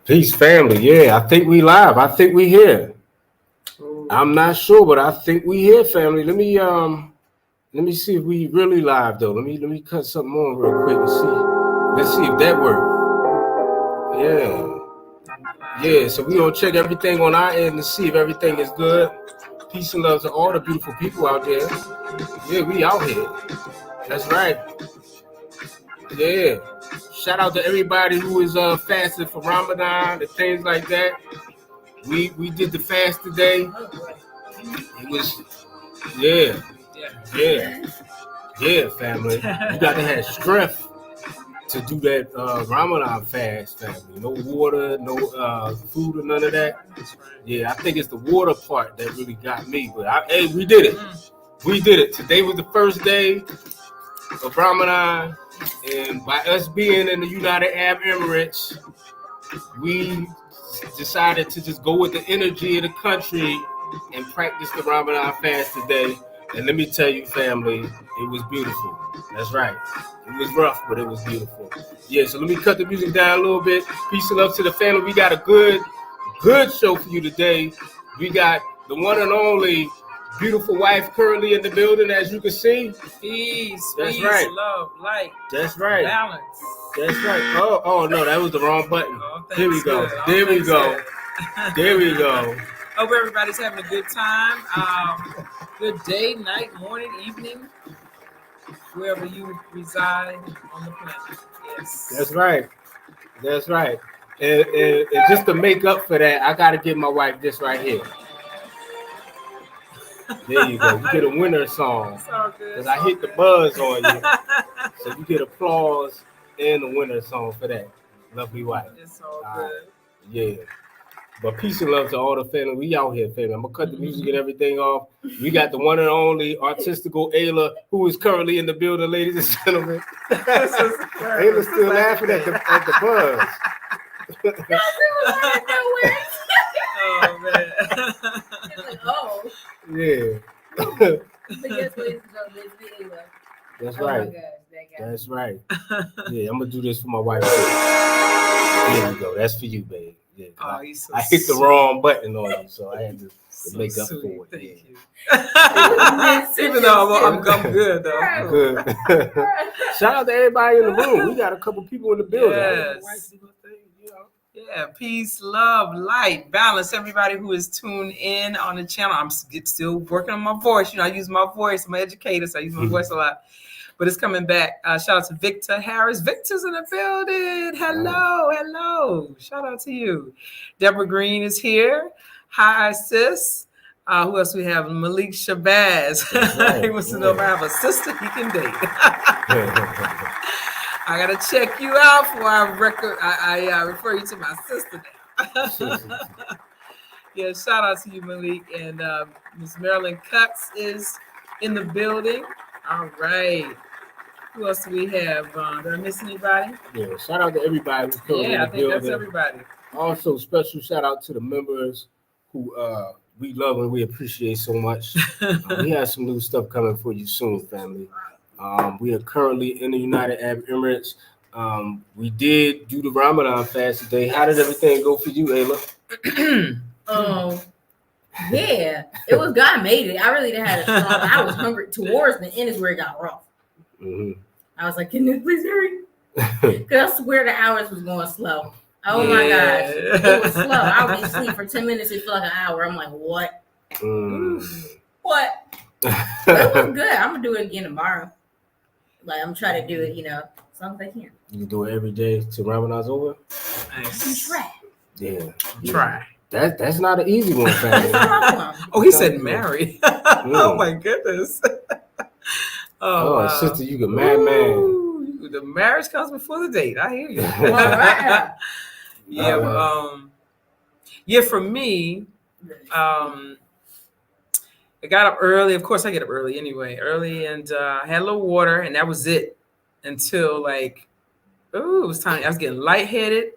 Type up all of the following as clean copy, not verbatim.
Peace, family. Yeah, I think we live. I think we here. I'm not sure, but I think we here, family. Let me see if we really live though. Let me cut something on real quick and see. Let's see if that works. Yeah. So we gonna check everything on our end and see if everything is good. Peace and love to all the beautiful people out there. Yeah, we out here. That's right. Yeah. Shout out to everybody who is fasting for Ramadan and things like that. We did the fast today. It was yeah, family. You got to have strength to do that Ramadan fast, family. No water, no food or none of that. Yeah, I think it's the water part that really got me. But hey, we did it. We did it. Today was the first day of Ramadan, and by us being in the United Arab Emirates, we decided to just go with the energy of the country and practice the Ramadan fast today. And let me tell you, family, it was beautiful. That's right. It was rough, but it was beautiful. Yeah, so let me cut the music down a little bit. Peace and love to the family. We got a good show for you today. We got the one and only beautiful wife currently in the building, as you can see. Peace, love, light. That's right. Balance. That's right. Oh no, that was the wrong button. Here we go. There we go. Hope everybody's having a good time. Good day, night, morning, evening, wherever you reside on the planet. Yes. That's right. And just to make up for that, I got to give my wife this right here. There you go. You get a winner song. Because I hit the buzz on you. So you get applause and a winner song for that. Lovely wife. It's all good. Yeah. But peace and love to all the family. We out here, family. I'm going to cut the music and everything off. We got the one and only artistical Ayla, who is currently in the building, ladies and gentlemen. Ayla's still laughing at the buzz. Oh, man. Oh. Yeah. That's right. Oh my gosh, That's right. Yeah, I'm going to do this for my wife. There you go. That's for you, babe. Yeah, I hit the wrong button on you, so I had to make up for it. Thank you. Even though I'm good, though. Good. Shout out to everybody in the room. We got a couple people in the building. Yes. Yeah, peace, love, light, balance. Everybody who is tuned in on the channel. I'm still working on my voice. I use my voice. I'm an educator, so I use my voice a lot. But it's coming back. Shout out to Victor Harris. Victor's in the building. Hello. Shout out to you. Deborah Green is here. Hi, sis. Who else we have? Malik Shabazz. Right. He wants to know if I have a sister he can date. I gotta check you out before I refer you to my sister now. Yeah, shout out to you, Malik. And Miss Marilyn Cutts is in the building. All right. Who else do we have? Did I miss anybody? Yeah, shout out to everybody who's coming in the building. Yeah, I think that's everybody. Also, special shout out to the members who we love and we appreciate so much. We have some new stuff coming for you soon, family. We are currently in the United Arab Emirates. We did do the Ramadan fast today. How did everything go for you, Ayla? Yeah, it was God made it. I really didn't have a strong. I was hungry towards the end is where it got rough. Mm-hmm. I was like, can you please hurry? Because I swear the hours was going slow. Oh my gosh, it was slow. I would be asleep for 10 minutes. It felt like an hour. I'm like, what? What? But it was good. I'm gonna do it again tomorrow. Like I'm trying to do it, as long as I can. You can do it every day till Ramadan's over. Nice. Try. Yeah. Try. That's not an easy one, family. Oh, he said marry. Oh my goodness. Wow. Sister, you can mad man. The marriage comes before the date. I hear you. Right. Yeah, for me, I got up early. Of course, I get up early anyway. And I had a little water, and that was it until it was time. I was getting lightheaded,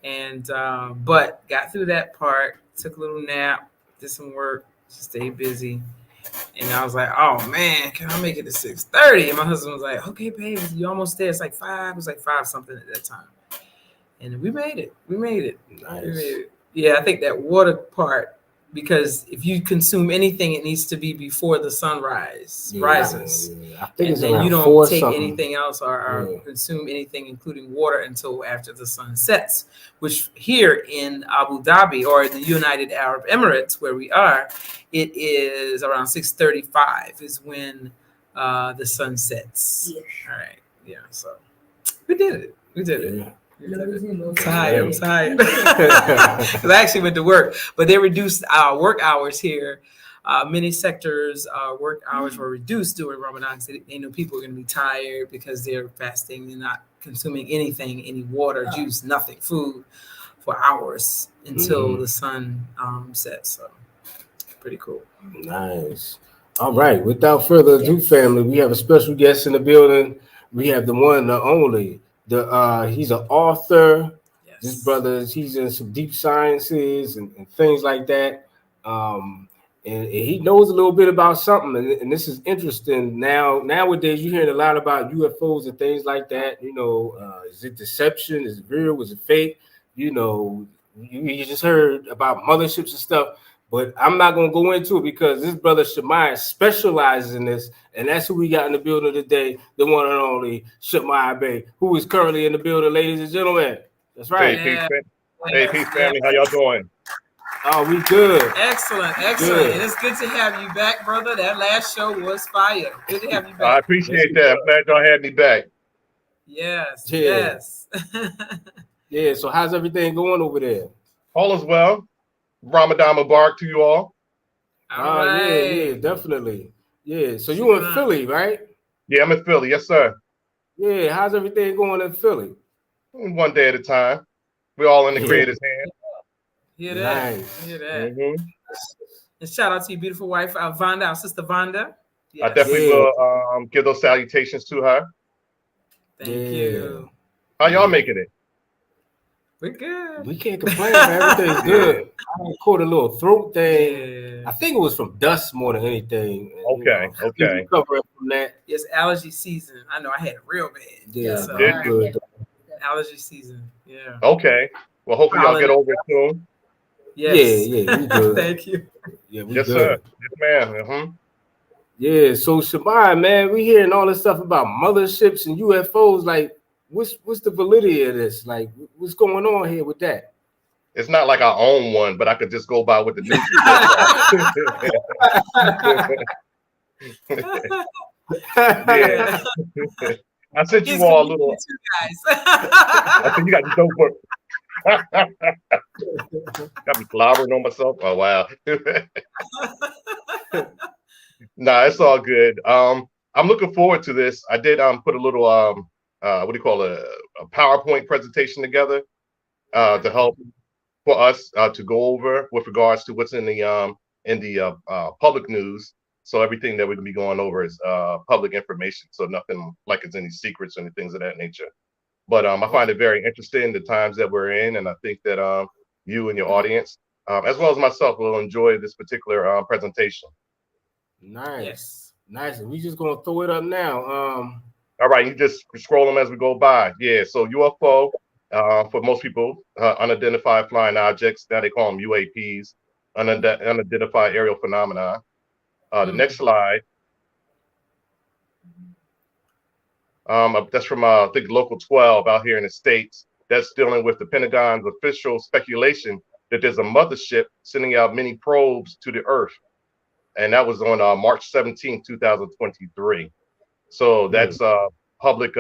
and but got through that part. Took a little nap, did some work, stayed busy, and I was like, "Oh man, can I make it to 6:30?" And my husband was like, "Okay, babe, you almost there. It's like 5. It was like 5 something at that time." And we made it. We made it. Nice. We made it. Yeah, I think that water part, because if you consume anything, it needs to be before the sun rises. Yeah. I think it's then around you don't 4 take something. anything else or consume anything, including water, until after the sun sets. Which here in Abu Dhabi or the United Arab Emirates, where we are, it is around 6:35 is when the sun sets. Yeah. All right. Yeah. So we did it. We did it. Yeah. I'm tired. Because I actually went to work, but they reduced our work hours here. Many sectors' work hours were reduced during Ramadan. So they know people are going to be tired because they're fasting. They're not consuming anything, any water, juice, nothing, food for hours until the sun sets. So pretty cool. Nice. All right. Without further ado, family, we have a special guest in the building. We have the one, the only. He's an author. Yes. This brother, he's in some deep sciences and things like that. And he knows a little bit about something, and this is interesting. Nowadays, you're hearing a lot about UFOs and things like that. You know, is it deception? Is it real? Is it fake? You know, you just heard about motherships and stuff, but I'm not going to go into it because this brother Shemayah specializes in this, and that's who we got in the building today, the one and only Shemayah Bey, who is currently in the building, ladies and gentlemen. That's right. Hey, peace family. How y'all doing? Oh, we good. Excellent. Good. And it's good to have you back, brother. That last show was fire. Good to have you back. I appreciate that. I'm glad y'all had me back. Yes. Yeah. Yes. Yeah, so how's everything going over there? All is well. Ramadan Mubarak to you all. All right. Yeah, definitely. Yeah, so you in Philly, right? Yeah, I'm in Philly. Yes, sir. Yeah, how's everything going in Philly? One day at a time. We're all in the Creator's hands. Hear that? Nice. Hear that? Mm-hmm. And shout out to your beautiful wife, Vanda, our sister Vanda. Yes. I definitely will give those salutations to her. Thank you. How y'all making it? We're good. We can't complain, man. Everything's good. I caught a little throat thing. Yeah. I think it was from dust more than anything. Okay, okay. Recovering from that. It's allergy season. I know I had it real bad. Yeah, so, good. Allergy season. Yeah. Okay. Well, hopefully y'all get over it soon. Yes. Yeah, we good. Thank you. Yeah, we yes, good. Sir. Yes, ma'am. Yeah, so Shemayah, man, we hearing all this stuff about motherships and UFOs. Like, what's the validity of this? Like, what's going on here with that? It's not like I own one, but I could just go by what the news yeah. I sent you all a little. I think you got the dope book. Got me flobbering on myself. Oh wow. Nah, it's all good. I'm looking forward to this. I did put a little what do you call a PowerPoint presentation together to help for us to go over with regards to what's in the public news. So everything that we're gonna be going over is public information. So nothing like it's any secrets or any things of that nature. But I find it very interesting the times that we're in, and I think that you and your audience, as well as myself, will enjoy this particular presentation. Nice. Yes. Nice. We just gonna throw it up now. All right, you just scroll them as we go by. Yeah. So UFO, for most people, unidentified flying objects. Now they call them UAPs, unidentified aerial phenomena. The next slide. That's from I think Local 12 out here in the States. That's dealing with the Pentagon's official speculation that there's a mothership sending out many probes to the Earth, and that was on March 17, 2023. So that's public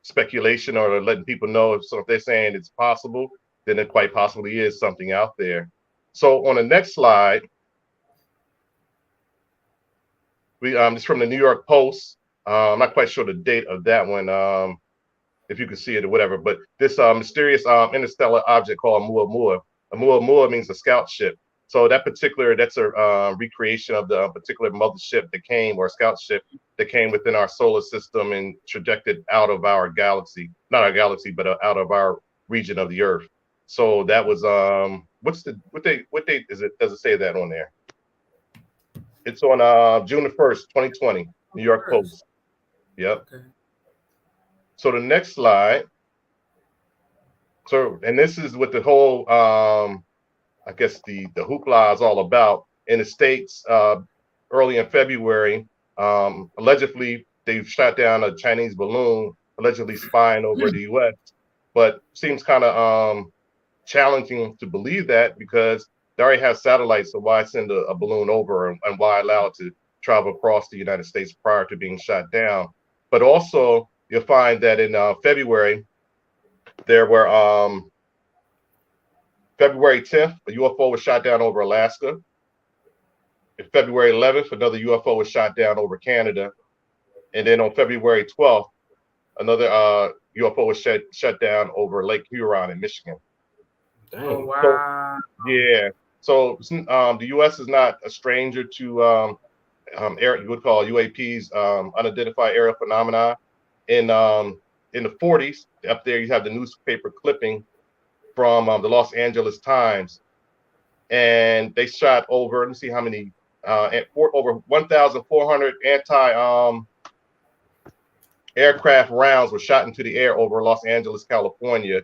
speculation, or letting people know. If they're saying it's possible, then it quite possibly is something out there. So on the next slide, we it's from the New York Post. I'm not quite sure the date of that one, if you can see it or whatever, but this mysterious interstellar object called Oumuamua. Oumuamua means a scout ship. So that's a recreation of the particular mothership that came, or scout ship that came within our solar system and trajected out of our galaxy, not our galaxy, but out of our region of the Earth. So that was what date is it? Does it say that on there? It's on June the 1st, 2020, New York Post. Yep. Okay. So the next slide So, and this is what the whole, I guess the hoopla is all about. In the States, early in February, allegedly they shot down a Chinese balloon, allegedly spying over the U.S. But seems kind of challenging to believe that because they already have satellites. So why send a balloon over, and why allow it to travel across the United States prior to being shot down? But also, you'll find that in February, there were February 10th, a UFO was shot down over Alaska. February 11th, another UFO was shot down over Canada. And then on February 12th, another UFO was shut down over Lake Huron in Michigan. Oh, wow. So, yeah. So the U.S. is not a stranger to you would call UAPs, unidentified aerial phenomena. In the 40s, up there you have the newspaper clipping from the Los Angeles Times, and they shot over, let me see how many, over 1,400 aircraft rounds were shot into the air over Los Angeles, California,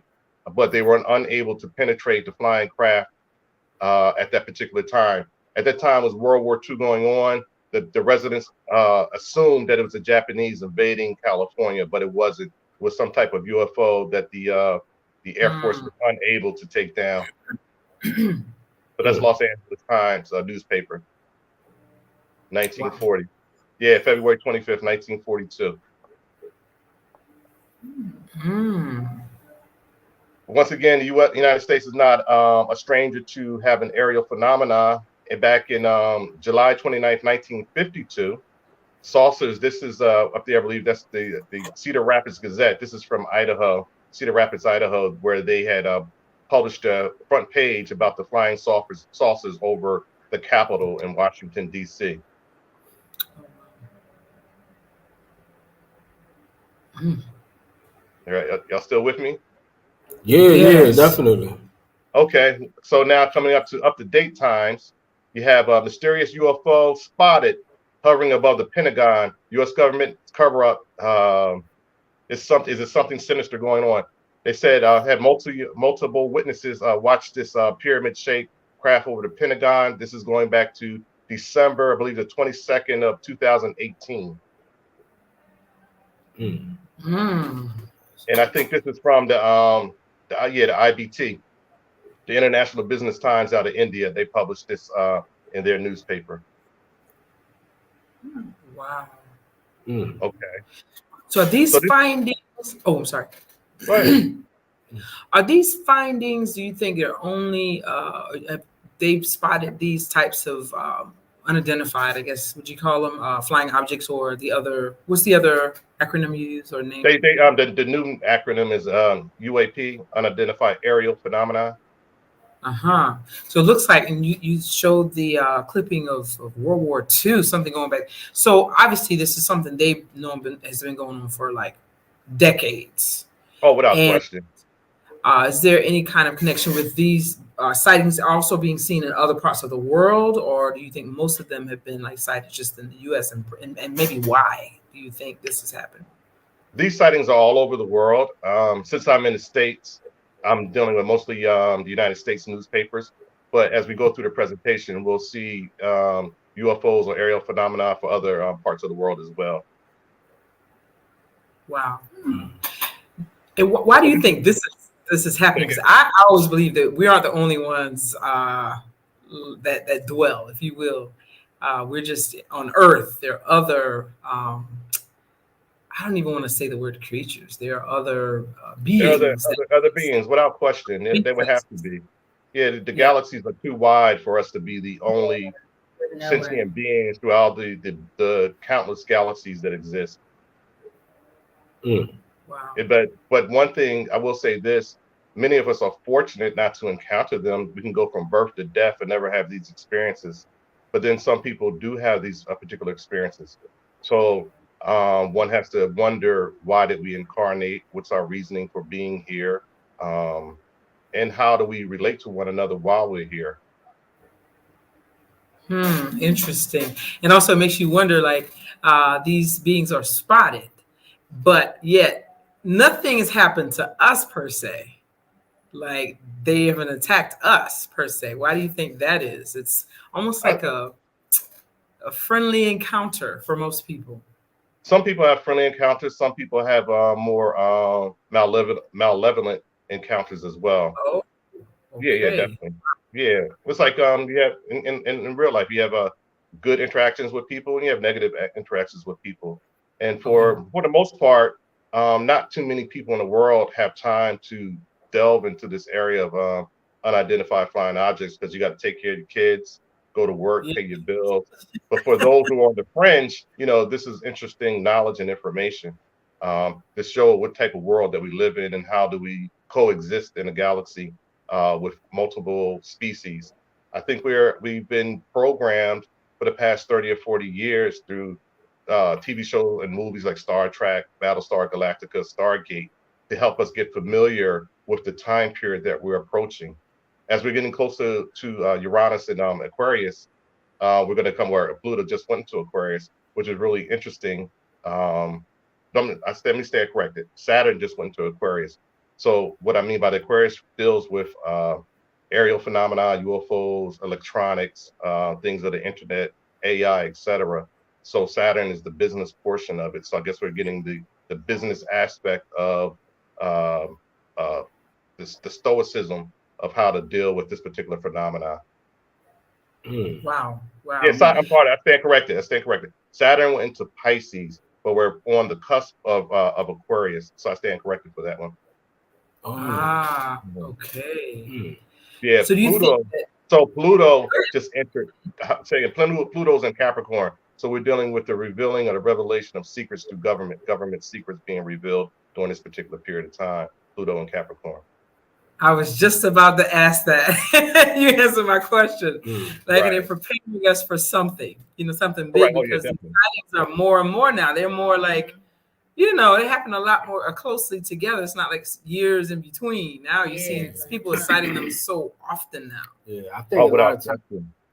but they were unable to penetrate the flying craft at that particular time. At that time was World War II going on. The residents assumed that it was the Japanese invading California, but it wasn't. It was some type of UFO that the Air Force was unable to take down. But that's Los Angeles Times newspaper, 1940. Wow. Yeah, February 25th, 1942. Once again, the United States is not a stranger to having aerial phenomena. And back in July 29th, 1952, saucers, this is up there, I believe that's the Cedar Rapids Gazette. This is from Idaho, Cedar Rapids, Idaho, where they had published a front page about the flying saucers over the Capitol in Washington, D.C. All right, y'all still with me? Yeah, definitely. Okay, so now coming up to date times, you have a mysterious UFO spotted hovering above the Pentagon. U.S. government cover up. Is it something sinister going on? They said had multiple witnesses watch this pyramid-shaped craft over the Pentagon. This is going back to December, I believe, the 22nd of 2018. And I think this is from the IBT, the International Business Times out of India. They published this in their newspaper. Wow. Okay. So are these findings? Oh, I'm sorry. Go ahead. Are these findings? Do you think they're only they've spotted these types of unidentified? I guess would you call them flying objects, or the other? What's the other acronym you use or name? The new acronym is UAP, unidentified aerial phenomena. So it looks like, and you showed the clipping of World War II, something going back. So obviously this is something they've known has been going on for like decades. Oh, without question. Is there any kind of connection with these sightings also being seen in other parts of the world, or do you think most of them have been like sighted just in the U.S. and maybe why do you think this has happened? These sightings are all over the world. Since I'm in the States, I'm dealing with mostly the United States newspapers, but as we go through the presentation, we'll see UFOs or aerial phenomena for other parts of the world as well. Wow. And why do you think this is happening? Because I always believe that we aren't the only ones that dwell, if you will. We're just on Earth. There are other I don't even want to say the word creatures. There are other beings. Other beings, without question. They would have to be. Yeah, the galaxies are too wide for us to be the only sentient beings throughout the countless galaxies that exist. Wow. But one thing I will say this, many of us are fortunate not to encounter them. We can go from birth to death and never have these experiences. But then some people do have these particular experiences. So one has to wonder, why did we incarnate? What's our reasoning for being here? And how do we relate to one another while we're here? Interesting. And also it makes you wonder, like, these beings are spotted, but yet nothing has happened to us per se. like they haven't attacked us per se. Why do you think that is? It's almost like a friendly encounter for most people. Some people have friendly encounters. Some people have more malevolent encounters as well. Oh, Yeah, okay. definitely. Yeah, it's like you have in real life, you have good interactions with people, and you have negative interactions with people. And for the most part, not too many people in the world have time to delve into this area of unidentified flying objects because you got to take care of your kids, go to work, Yeah. pay your bills. But for those who are on the fringe, this is interesting knowledge and information to show what type of world that we live in and how do we coexist in a galaxy with multiple species. I think we've been programmed for the past 30 or 40 years through TV shows and movies like Star Trek, Battlestar Galactica, Stargate, to help us get familiar with the time period that we're approaching. As we're getting closer to Uranus and Aquarius, we're going to come where Pluto just went into Aquarius, which is really interesting. Let me stay corrected. Saturn just went into Aquarius. So what I mean by the Aquarius deals with aerial phenomena, UFOs, electronics, things of the internet, AI, etc. So Saturn is the business portion of it. So I guess we're getting the business aspect of the stoicism of how to deal with this particular phenomena. Wow. Yeah, I'm sorry. I stand corrected. Saturn went into Pisces, but we're on the cusp of Aquarius. So I stand corrected for that one. Okay. Yeah, so Pluto. So Pluto just entered. Saying Pluto's in Capricorn. So we're dealing with the revealing or the revelation of secrets to government secrets being revealed during this particular period of time. Pluto and Capricorn. I was just about to ask that. You answered my question. They're preparing us for something, something big, because the sightings are more and more now. They're more like, they happen a lot more closely together. It's not like years in between. Now you see people are citing them so often now. Yeah, I think a lot of times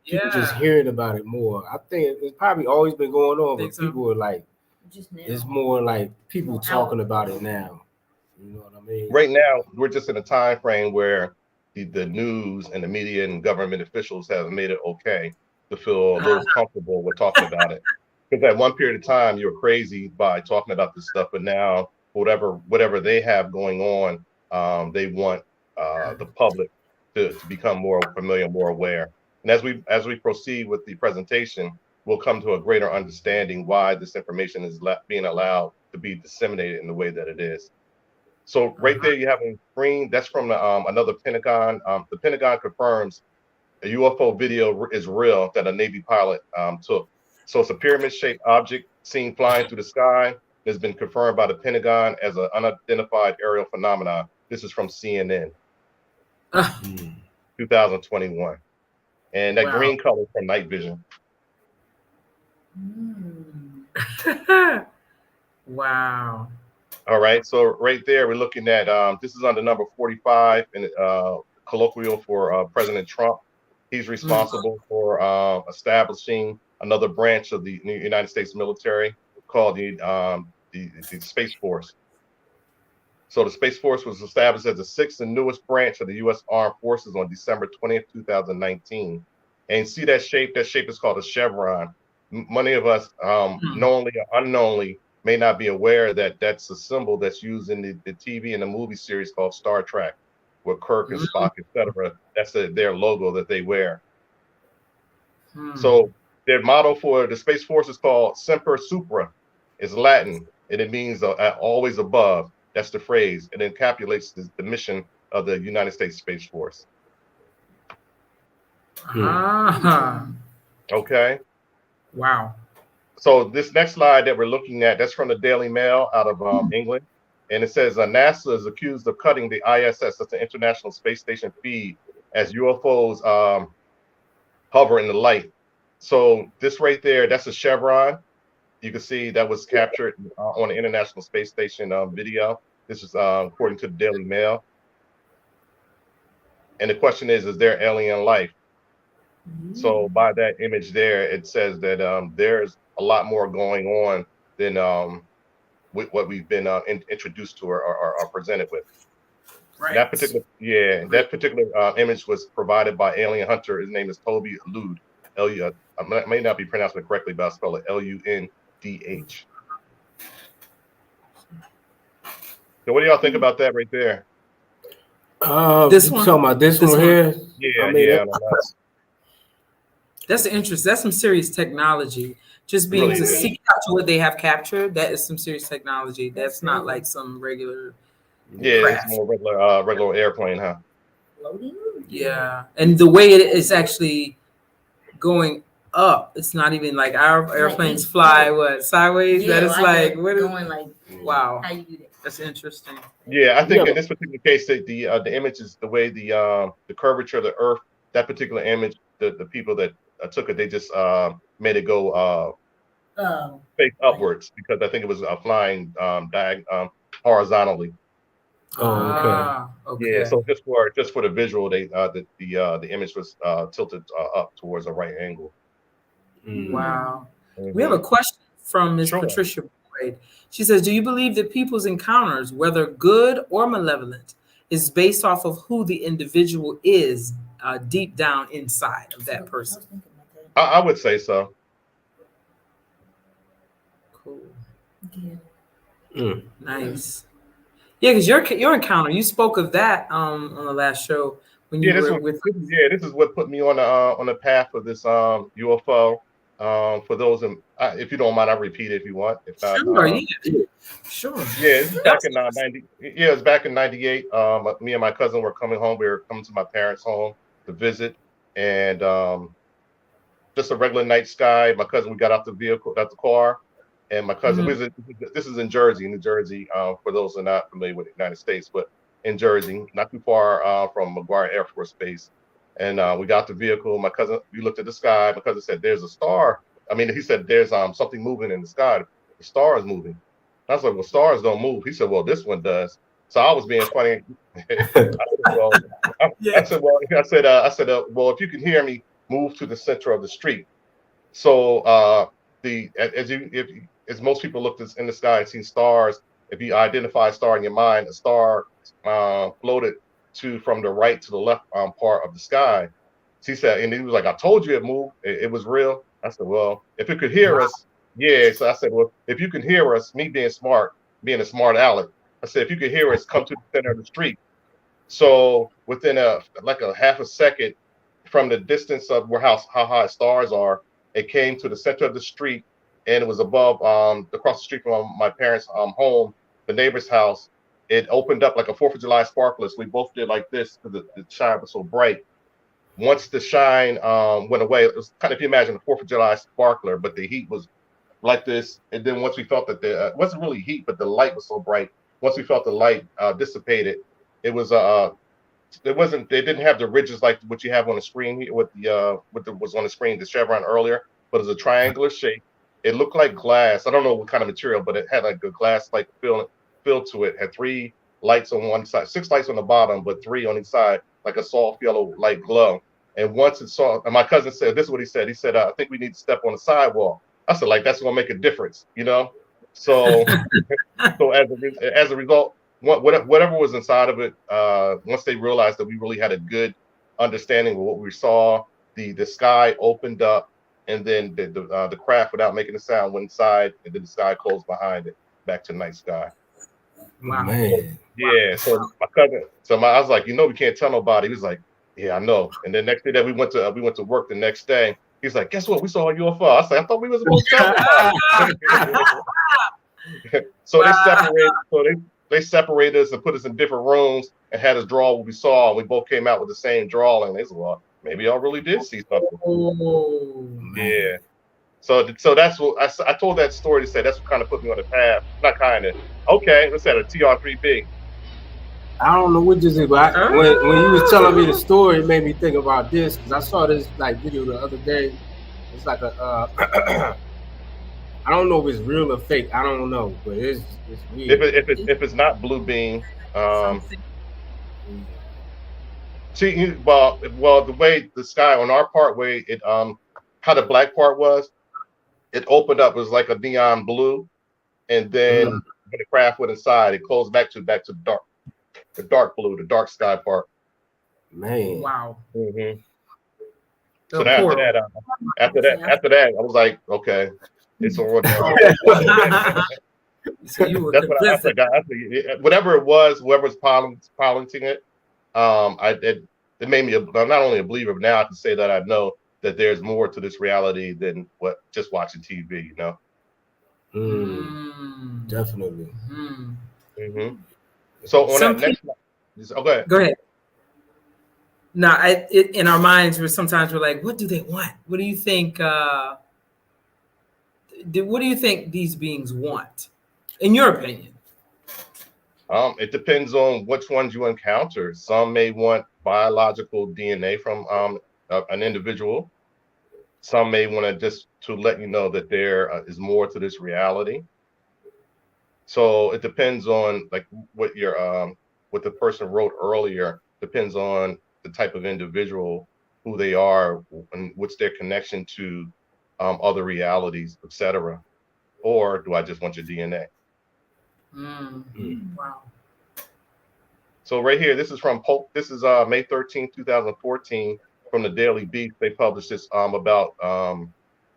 people just hearing about it more. I think it's probably always been going on, but people are like, it's more like people talking about it now. You know what I mean? Right now, we're just in a time frame where the news and the media and government officials have made it okay to feel a little comfortable with talking about it. Because at one period of time, you were crazy by talking about this stuff, but now whatever they have going on, they want the public to become more familiar, more aware. And as we proceed with the presentation, we'll come to a greater understanding why this information is being allowed to be disseminated in the way that it is. So right there, you have a screen that's from another Pentagon. The Pentagon confirms a UFO video is real that a Navy pilot took. So it's a pyramid-shaped object seen flying through the sky. Has been confirmed by the Pentagon as an unidentified aerial phenomenon. This is from CNN, 2021, and that green color is from night vision. Wow. All right, so right there, we're looking at this is under number 45 and colloquial for President Trump. He's responsible for establishing another branch of the United States military called the Space Force. So the Space Force was established as the sixth and newest branch of the U.S. Armed Forces on December 20th, 2019. And see that shape? That shape is called a chevron. Many of us, knowingly or unknowingly, may not be aware that that's a symbol that's used in the TV and the movie series called Star Trek, where Kirk and Spock, etc. That's their logo that they wear. So their motto for the Space Force is called Semper Supra. It's Latin, and it means always above. That's the phrase. It encapsulates the mission of the United States Space Force. Okay. Wow. So this next slide that we're looking at, that's from the Daily Mail out of England. And it says NASA is accused of cutting the ISS, that's the International Space Station feed, as UFOs hover in the light. So this right there, that's a chevron. You can see that was captured on the International Space Station video. This is according to the Daily Mail. And the question is there alien life? So by that image there, it says that there's a lot more going on than with what we've been introduced to or presented with. Right. That particular image was provided by alien hunter. His name is Toby Lud. I may not be pronouncing it correctly, but I spell it Lundh. So what do y'all think about that right there? This You one? talking about this one here? Yeah. That's interesting. That's some serious technology. Just being Really to is. seek out to what they have captured, that is some serious technology. That's not like some regular It's craft. more regular airplane, huh? Yeah. And the way it is actually going up, it's not even like our airplanes fly sideways. Yeah, that is like what is going like wow. How you do that? That's interesting. Yeah, I think in this particular case, the image is the way the curvature of the Earth. That particular image, the people that took it, they just made it go face upwards because I think it was flying horizontally. Oh, okay. Yeah, so just for the visual, the image was tilted up towards a right angle. Wow. Mm-hmm. We have a question from Ms. Sure. Patricia Boyd. She says, do you believe that people's encounters, whether good or malevolent, is based off of who the individual is deep down inside of that person? I would say so. Cool. Yeah. Nice. Yeah, because your encounter, you spoke of that on the last show when you were with. This is what put me on the path of this UFO. For those, if you don't mind, I'll repeat it if you want. If not, sure. Yeah, it's back in 90. Yeah, it's back in '98. Me and my cousin were coming home. We were coming to my parents' home to visit, and just a regular night sky. My cousin, we got out the car, and my cousin. This is in Jersey, New Jersey. For those who are not familiar with the United States, but in Jersey, not too far from McGuire Air Force Base. And we got the vehicle. My cousin, we looked at the sky. My cousin said, "There's a star." He said, "There's something moving in the sky. The star is moving." I was like, "Well, stars don't move." He said, "Well, this one does." So I was being funny. I said, "Well, if you can hear me, move to the center of the street." So as most people looked in the sky and seen stars, if you identify a star in your mind, a star floated from the right to the left part of the sky. So he said, and he was like, "I told you it moved. It was real." I said, "Well, if it could hear us, yeah." So I said, "Well, if you can hear us, me being a smart aleck, I said, if you could hear us, come to the center of the street." So within a half a second from the distance of how high stars are, it came to the center of the street, and it was above across the street from my parents' home, the neighbor's house. It opened up like a 4th of July sparkler. So we both did like this because the shine was so bright. Once the shine went away, it was kind of, if you imagine a 4th of July sparkler, but the heat was like this. And then once we felt that it wasn't really heat, but the light was so bright. Once we felt the light dissipated, it was they didn't have the ridges like what you have on the screen here with was on the screen, the chevron earlier, but it was a triangular shape. It looked like glass. I don't know what kind of material, but it had like a glass like feel to it. Had 3 lights on one side, 6 lights on the bottom, but 3 on each side, like a soft yellow light glow. And once it saw, and my cousin said, this is what he said. He said, "I think we need to step on the sidewalk." I said, like, that's gonna make a difference, So, so as a result, whatever was inside of it, once they realized that we really had a good understanding of what we saw, the sky opened up, and then the craft, without making a sound, went inside, and then the sky closed behind it, back to night sky. Wow. Man. Yeah. So my cousin, I was like, we can't tell nobody. He was like, "Yeah, I know." And then next day that we went to work the next day. He's like, "Guess what? We saw a UFO." I said, "I thought we was supposed to tell nobody." So they separated. So they separated us and put us in different rooms and had us draw what we saw. And we both came out with the same drawing. They said, "Well, maybe y'all really did see something." Oh, yeah. So that's what I told that story to say that's what kind of put me on the path. Not kind of. Okay, let's at a TR3B. I don't know what this is, but when you was telling me the story, it made me think about this because I saw this video the other day. It's like a I don't know if it's real or fake. I don't know, but it's weird. If it's not blue beam, see, well, the way the sky on our part, way it how the black part was, it opened up, it was like a neon blue, and then when the craft went inside, it closed back to dark. the dark blue, the dark sky part. Man. Wow. Mm-hmm. The So then after that, I was like, okay, it's all now. So you were That's what I convinced. said. Whatever it was, whoever's piloting it, it made me not only a believer, but now I can say that I know that there's more to this reality than what just watching TV. You know. Definitely. Mm-hmm. So on that next, go ahead. Go ahead. No, in our minds, sometimes we're like, what do they want? What do you think? What do you think these beings want, in your opinion? It depends on which ones you encounter. Some may want biological DNA from an individual. Some may want to just to let you know that there is more to this reality. So it depends on like what the person wrote earlier. Depends on the type of individual, who they are, and what's their connection to other realities, etc. Or do I just want your DNA? Wow. So right here, this is from Pope. This is May 13, 2014, from the Daily Beast. They published this about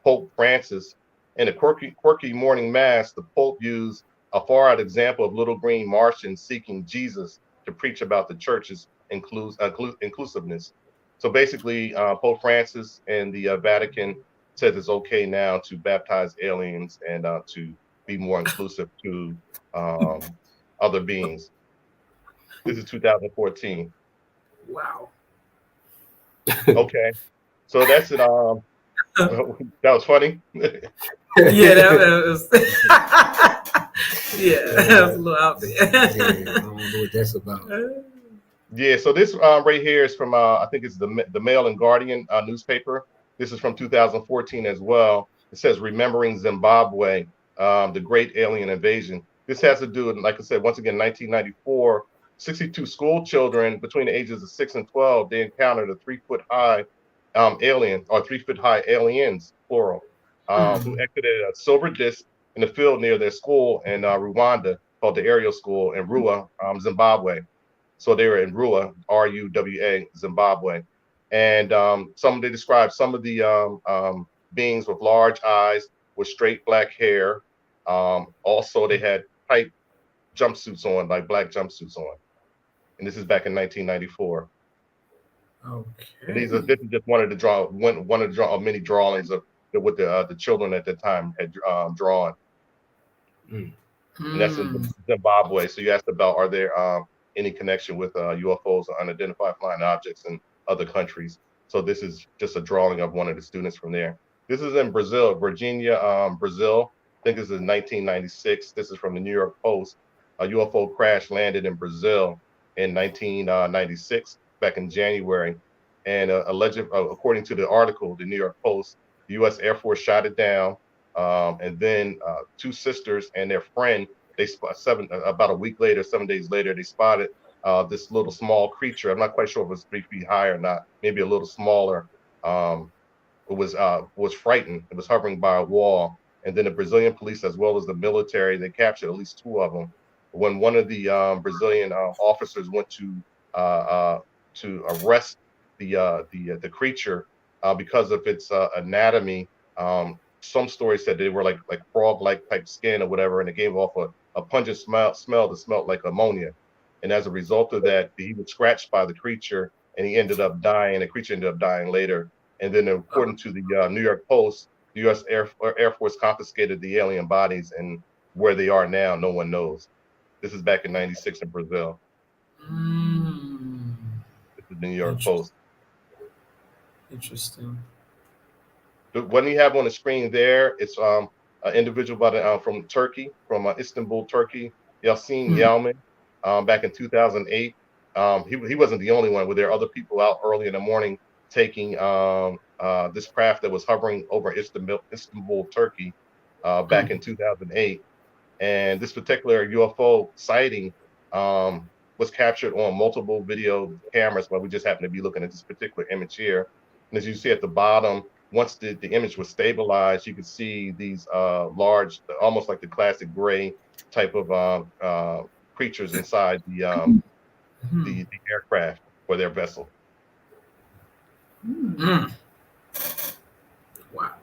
Pope Francis. In a quirky morning mass, the Pope used a far-out example of little green Martians seeking Jesus to preach about the church's inclusiveness. So basically, Pope Francis and the Vatican says it's okay now to baptize aliens and to be more inclusive to other beings. This is 2014. Wow. Okay, so that's it. That was funny. Yeah, that was. Yeah, that was a little out there. Yeah, I don't know what that's about. Yeah, so this right here is from I think it's the Mail and Guardian newspaper. This is from 2014 as well. It says remembering Zimbabwe, the great alien invasion. This has to do with, like I said, once again, 1994. 62 school children between the ages of 6 and 12, they encountered a 3-foot high alien, or 3-foot high aliens, plural, who exited a silver disc in the field near their school in Rwanda, called the Aerial School in Rua, Zimbabwe. So they were in Rua, Ruwa, Zimbabwe. And they described some of the beings with large eyes, with straight black hair. Also, they had tight jumpsuits on, like black jumpsuits on. And this is back in 1994. Okay. And this is just one of many drawings of what the children at the time had drawn. And that's in Zimbabwe. So you asked about, are there any connection with UFOs or unidentified flying objects in other countries? So this is just a drawing of one of the students from there. This is in Brazil, Virginia, Brazil. I think this is 1996. This is from the New York Post. A UFO crash landed in Brazil in 1996, back in January. And according to the article, the New York Post, the U.S. Air Force shot it down. And then 2 sisters and their friend, about a week later, 7 days later, they spotted this little small creature. I'm not quite sure if it was 3 feet high or not, maybe a little smaller. It was frightened. It was hovering by a wall. And then the Brazilian police, as well as the military, they captured at least 2 of them. When one of the Brazilian officers went to arrest the creature because of its anatomy, some stories said they were like frog-like type skin or whatever, and it gave off a pungent smell that smelled like ammonia. And as a result of that, he was scratched by the creature, and he ended up dying. The creature ended up dying later. And then, according to the New York Post, the U.S. Air Force confiscated the alien bodies, and where they are now, no one knows. This is back in '96 in Brazil. This is the New York Post. Interesting. What you have on the screen there, it's an individual from Turkey, from Istanbul, Turkey, Yasin Yalman, back in 2008. He wasn't the only one. There were other people out early in the morning taking this craft that was hovering over Istanbul, Turkey, back in 2008. And this particular UFO sighting was captured on multiple video cameras, but we just happen to be looking at this particular image here. And as you see at the bottom, once the image was stabilized, you could see these large, almost like the classic gray type of creatures inside the aircraft or their vessel. Wow.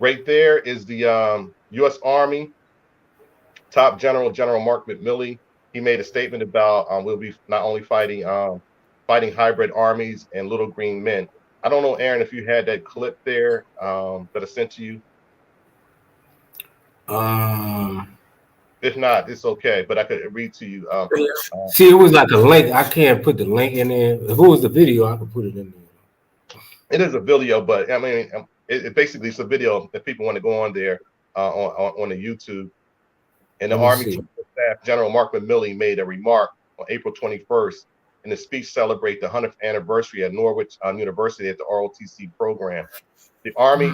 Right there is the U.S. Army top general, General Mark McMilley. He made a statement about we'll be not only fighting hybrid armies and little green men. I don't know, Aaron, if you had that clip there that I sent to you. If not, it's okay, but I could read to you. See, it was like a link. I can't put the link in there. If it was the video, I could put it in there. It is a video, but I mean, it basically it's a video that people want to go on there on the YouTube. And the Army Chief of Staff General Mark McMilley made a remark on April 21st in a speech celebrate the 100th anniversary at Norwich University at the ROTC program. The Army,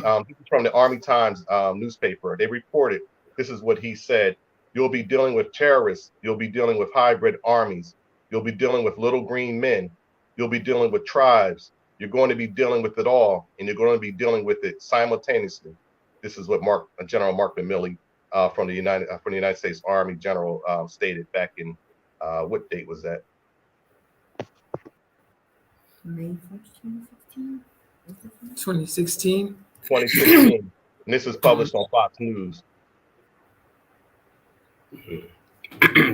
from the Army Times newspaper, they reported, this is what he said: you'll be dealing with terrorists, you'll be dealing with hybrid armies, you'll be dealing with little green men, you'll be dealing with tribes, you're going to be dealing with it all, and you're going to be dealing with it simultaneously. This is what General Mark McMilley from the United States Army General stated back in what date was that? May 1st, 2016. 2016. 2016. And this is published on Fox News.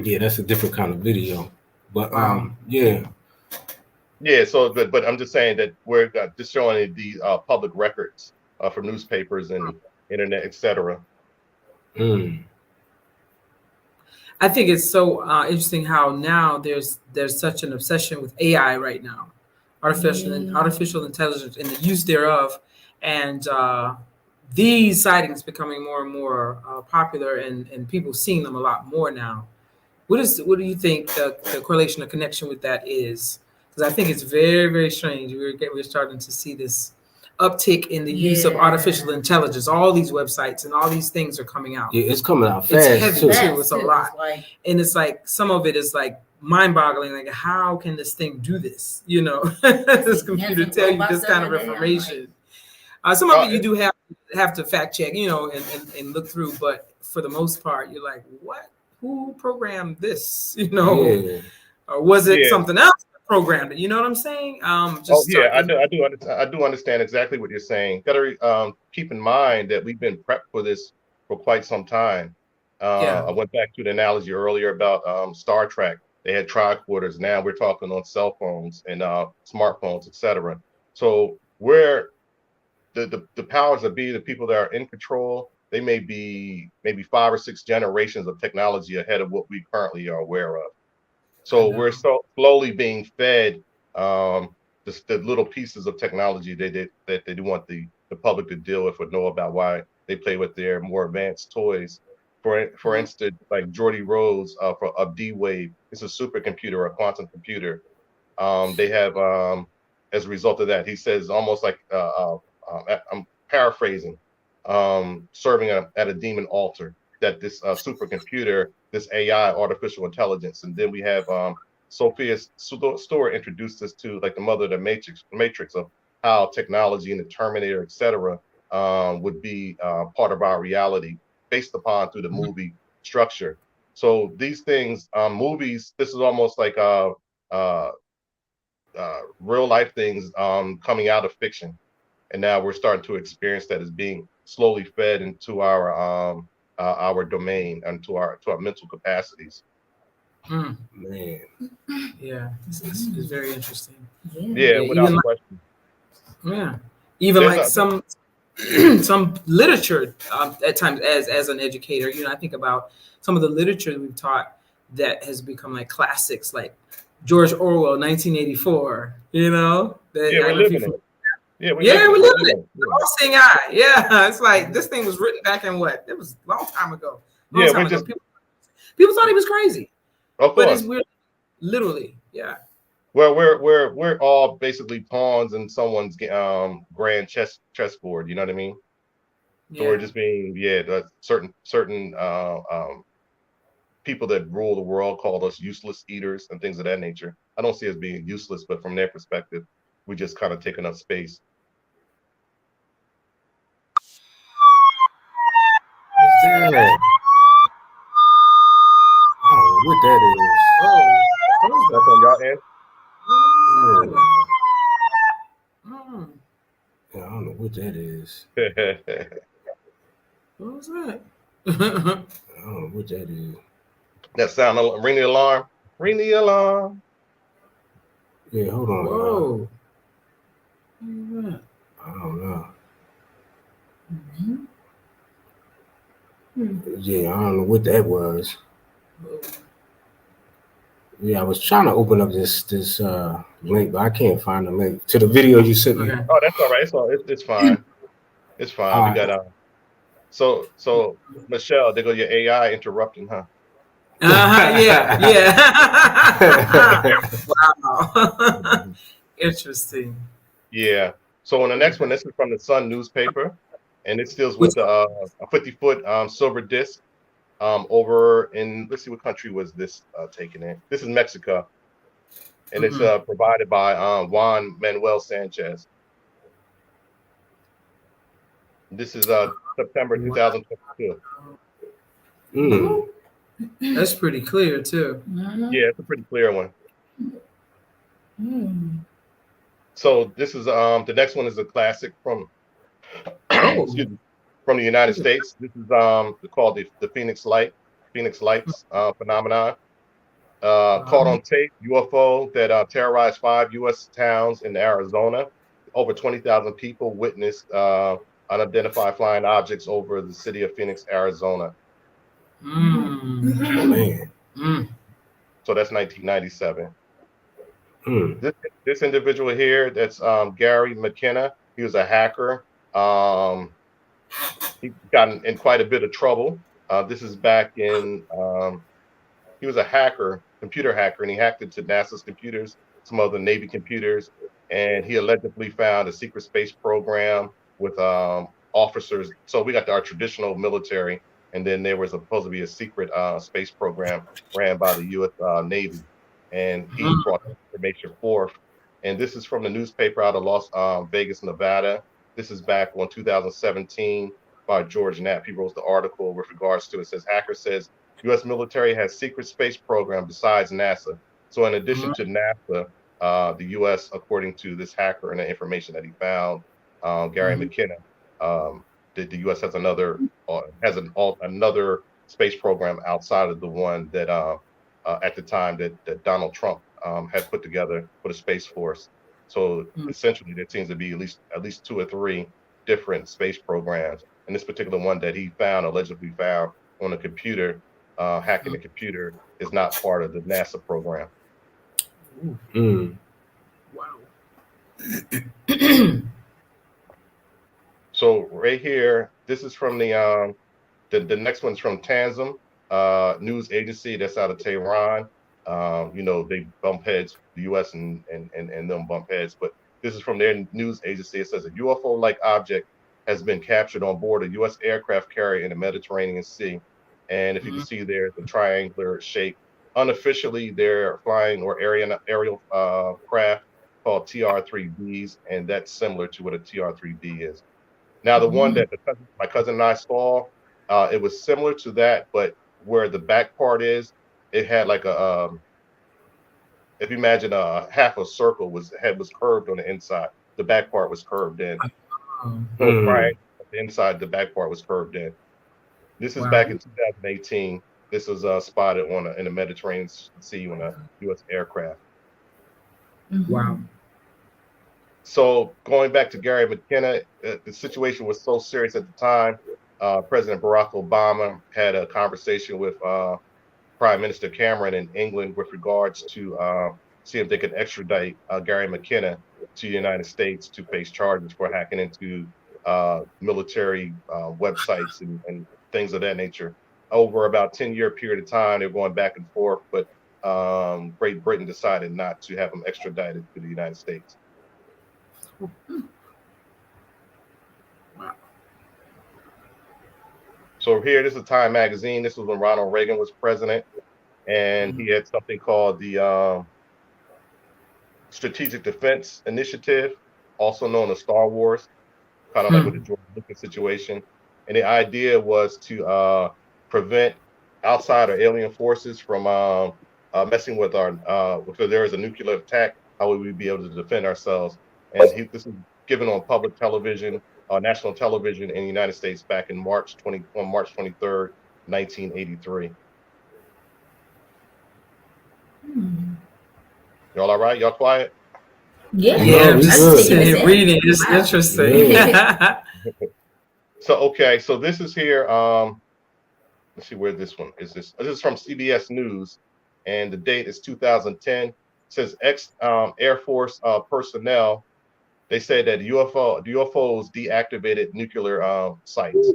Yeah, that's a different kind of video. But yeah. Yeah, so but I'm just saying that we're just showing the public records for newspapers and internet, etc. I think it's so interesting how now there's such an obsession with AI right now, artificial intelligence and the use thereof, and these sightings becoming more and more popular, and people seeing them a lot more now. What do you think the correlation or connection with that is? Because I think it's very, very strange. We're starting to see this uptick in the use of artificial intelligence. All these websites and all these things are coming out. Yeah, it's coming out fast. It's heavy too. It's a lot, and it's like some of it is like mind-boggling. Like, how can this thing do this? You know, this computer tell you this kind of information. Some of it you do have to fact check, you know, and look through. But for the most part, you're like, what? Who programmed this? You know, or was it something else that programmed it? You know what I'm saying? I do understand exactly what you're saying. Got to keep in mind that we've been prepped for this for quite some time. I went back to the analogy earlier about Star Trek. They had tricorders. Now we're talking on cell phones and smartphones, etc. So where the powers that be, the people that are in control, they may be maybe 5 or 6 generations of technology ahead of what we currently are aware of. So we're so slowly being fed the little pieces of technology that they do want the public to deal with or know about, why they play with their more advanced toys. For instance, like Geordie Rose of D-Wave, it's a supercomputer, a quantum computer. They have, as a result of that, he says almost like, I'm paraphrasing, serving at a demon altar, that this supercomputer, this AI, artificial intelligence. And then we have Sophia Stewart introduced us to like the mother of the matrix of how technology and the Terminator, etc., would be part of our reality based upon through the movie structure. So these things, movies, this is almost like real life things coming out of fiction. And now we're starting to experience that as being slowly fed into our domain and to our mental capacities. Man, yeah, it's very interesting. Yeah, without question. Even like some literature at times as an educator, you know, I think about some of the literature we've taught that has become like classics, like George Orwell, 1984. You know, we're living it. We're living it. All seeing eye. Yeah, it's like this thing was written back in what? It was a long time ago. People thought he was crazy. Of course. But it's weird, literally. Yeah. Well, we're all basically pawns in someone's grand chessboard. You know what I mean? So we're just being certain people that rule the world called us useless eaters and things of that nature. I don't see us being useless, but from their perspective, we just kind of taking up space. What's that? Oh, what that is. That's on y'all end. Yeah, I don't know what that is. What was that? I don't know what that is. That sound, ring the alarm. Ring the alarm. Yeah, hold on. Whoa. I don't know. Yeah, I don't know what that was. Yeah, I was trying to open up this link, but I can't find the link to the video you sent me. Okay. Oh, that's all right. It's fine. It's fine. All We right. got So Michelle, there go your AI interrupting, huh? Yeah. Wow. Interesting. Yeah. So on the next one, this is from the Sun newspaper, and it deals with a 50-foot silver disc over in, let's see, what country was this taken in? This is Mexico, and it's provided by Juan Manuel Sanchez. This is September 2022. That's pretty clear too. Yeah, it's a pretty clear one. So this is the next one is a classic from excuse me, from the United States. This is called the Phoenix Lights phenomenon. Caught on tape, UFO that terrorized 5 U.S. towns in Arizona. Over 20,000 people witnessed unidentified flying objects over the city of Phoenix, Arizona. Man. So that's 1997. This individual here, that's Gary McKenna. He was a hacker. He got in quite a bit of trouble. This is back in, he was a hacker, computer hacker, and he hacked into NASA's computers, some other Navy computers, and he allegedly found a secret space program with officers. So we got our traditional military, and then there was supposed to be a secret space program ran by the U.S. Navy, and he brought the information forth. And this is from the newspaper out of Las Vegas, Nevada. This is back on 2017 by George Knapp. He wrote the article with regards to it. It says, hacker says U.S. military has secret space program besides NASA. So in addition to NASA, the U.S., according to this hacker and the information that he found, Gary McKenna, the U.S. has another space program outside of the one that at the time that Donald Trump had put together for the Space Force. So essentially, there seems to be at least 2 or 3 different space programs. And this particular one that he allegedly found on a computer, hacking the computer, is not part of the NASA program. Wow. So right here, this is from the next one's from Tanzam news agency that's out of Tehran. They bump heads, the U.S. and them bump heads, but this is from their news agency. It says a UFO-like object has been captured on board a U.S. aircraft carrier in the Mediterranean Sea. And if you can see there, the triangular shape. Unofficially, they're flying or aerial craft called TR-3Bs, and that's similar to what a TR-3B is. Now, the one that my cousin and I saw, it was similar to that, but where the back part is, it had like a, if you imagine half a circle head was curved on the inside. The back part was curved in. Right, the inside, the back part was curved in. This is back in 2018. This was spotted in the Mediterranean Sea on a U.S. aircraft. Wow. So going back to Gary McKenna, the situation was so serious at the time. President Barack Obama had a conversation with Prime Minister Cameron in England with regards to see if they could extradite Gary McKenna to the United States to face charges for hacking into military websites and things of that nature. Over about 10-year period of time, they're going back and forth, but Great Britain decided not to have him extradited to the United States. Wow. So here, this is Time magazine. This was when Ronald Reagan was president, and he had something called the Strategic Defense Initiative, also known as Star Wars, kind of like with the George Lucas situation. And the idea was to prevent outside or alien forces from messing with our if there is a nuclear attack, how would we be able to defend ourselves? And this is given on public television, national television in the United States back in March 23rd, 1983. Y'all all right? Y'all quiet? Yeah, Yeah, I'm we just good. sitting here reading. It's Wow. interesting. So okay, so this is here. Let's see where this one is. This is from CBS News, and the date is 2010. It says ex Air Force personnel. They said that UFOs deactivated nuclear sites.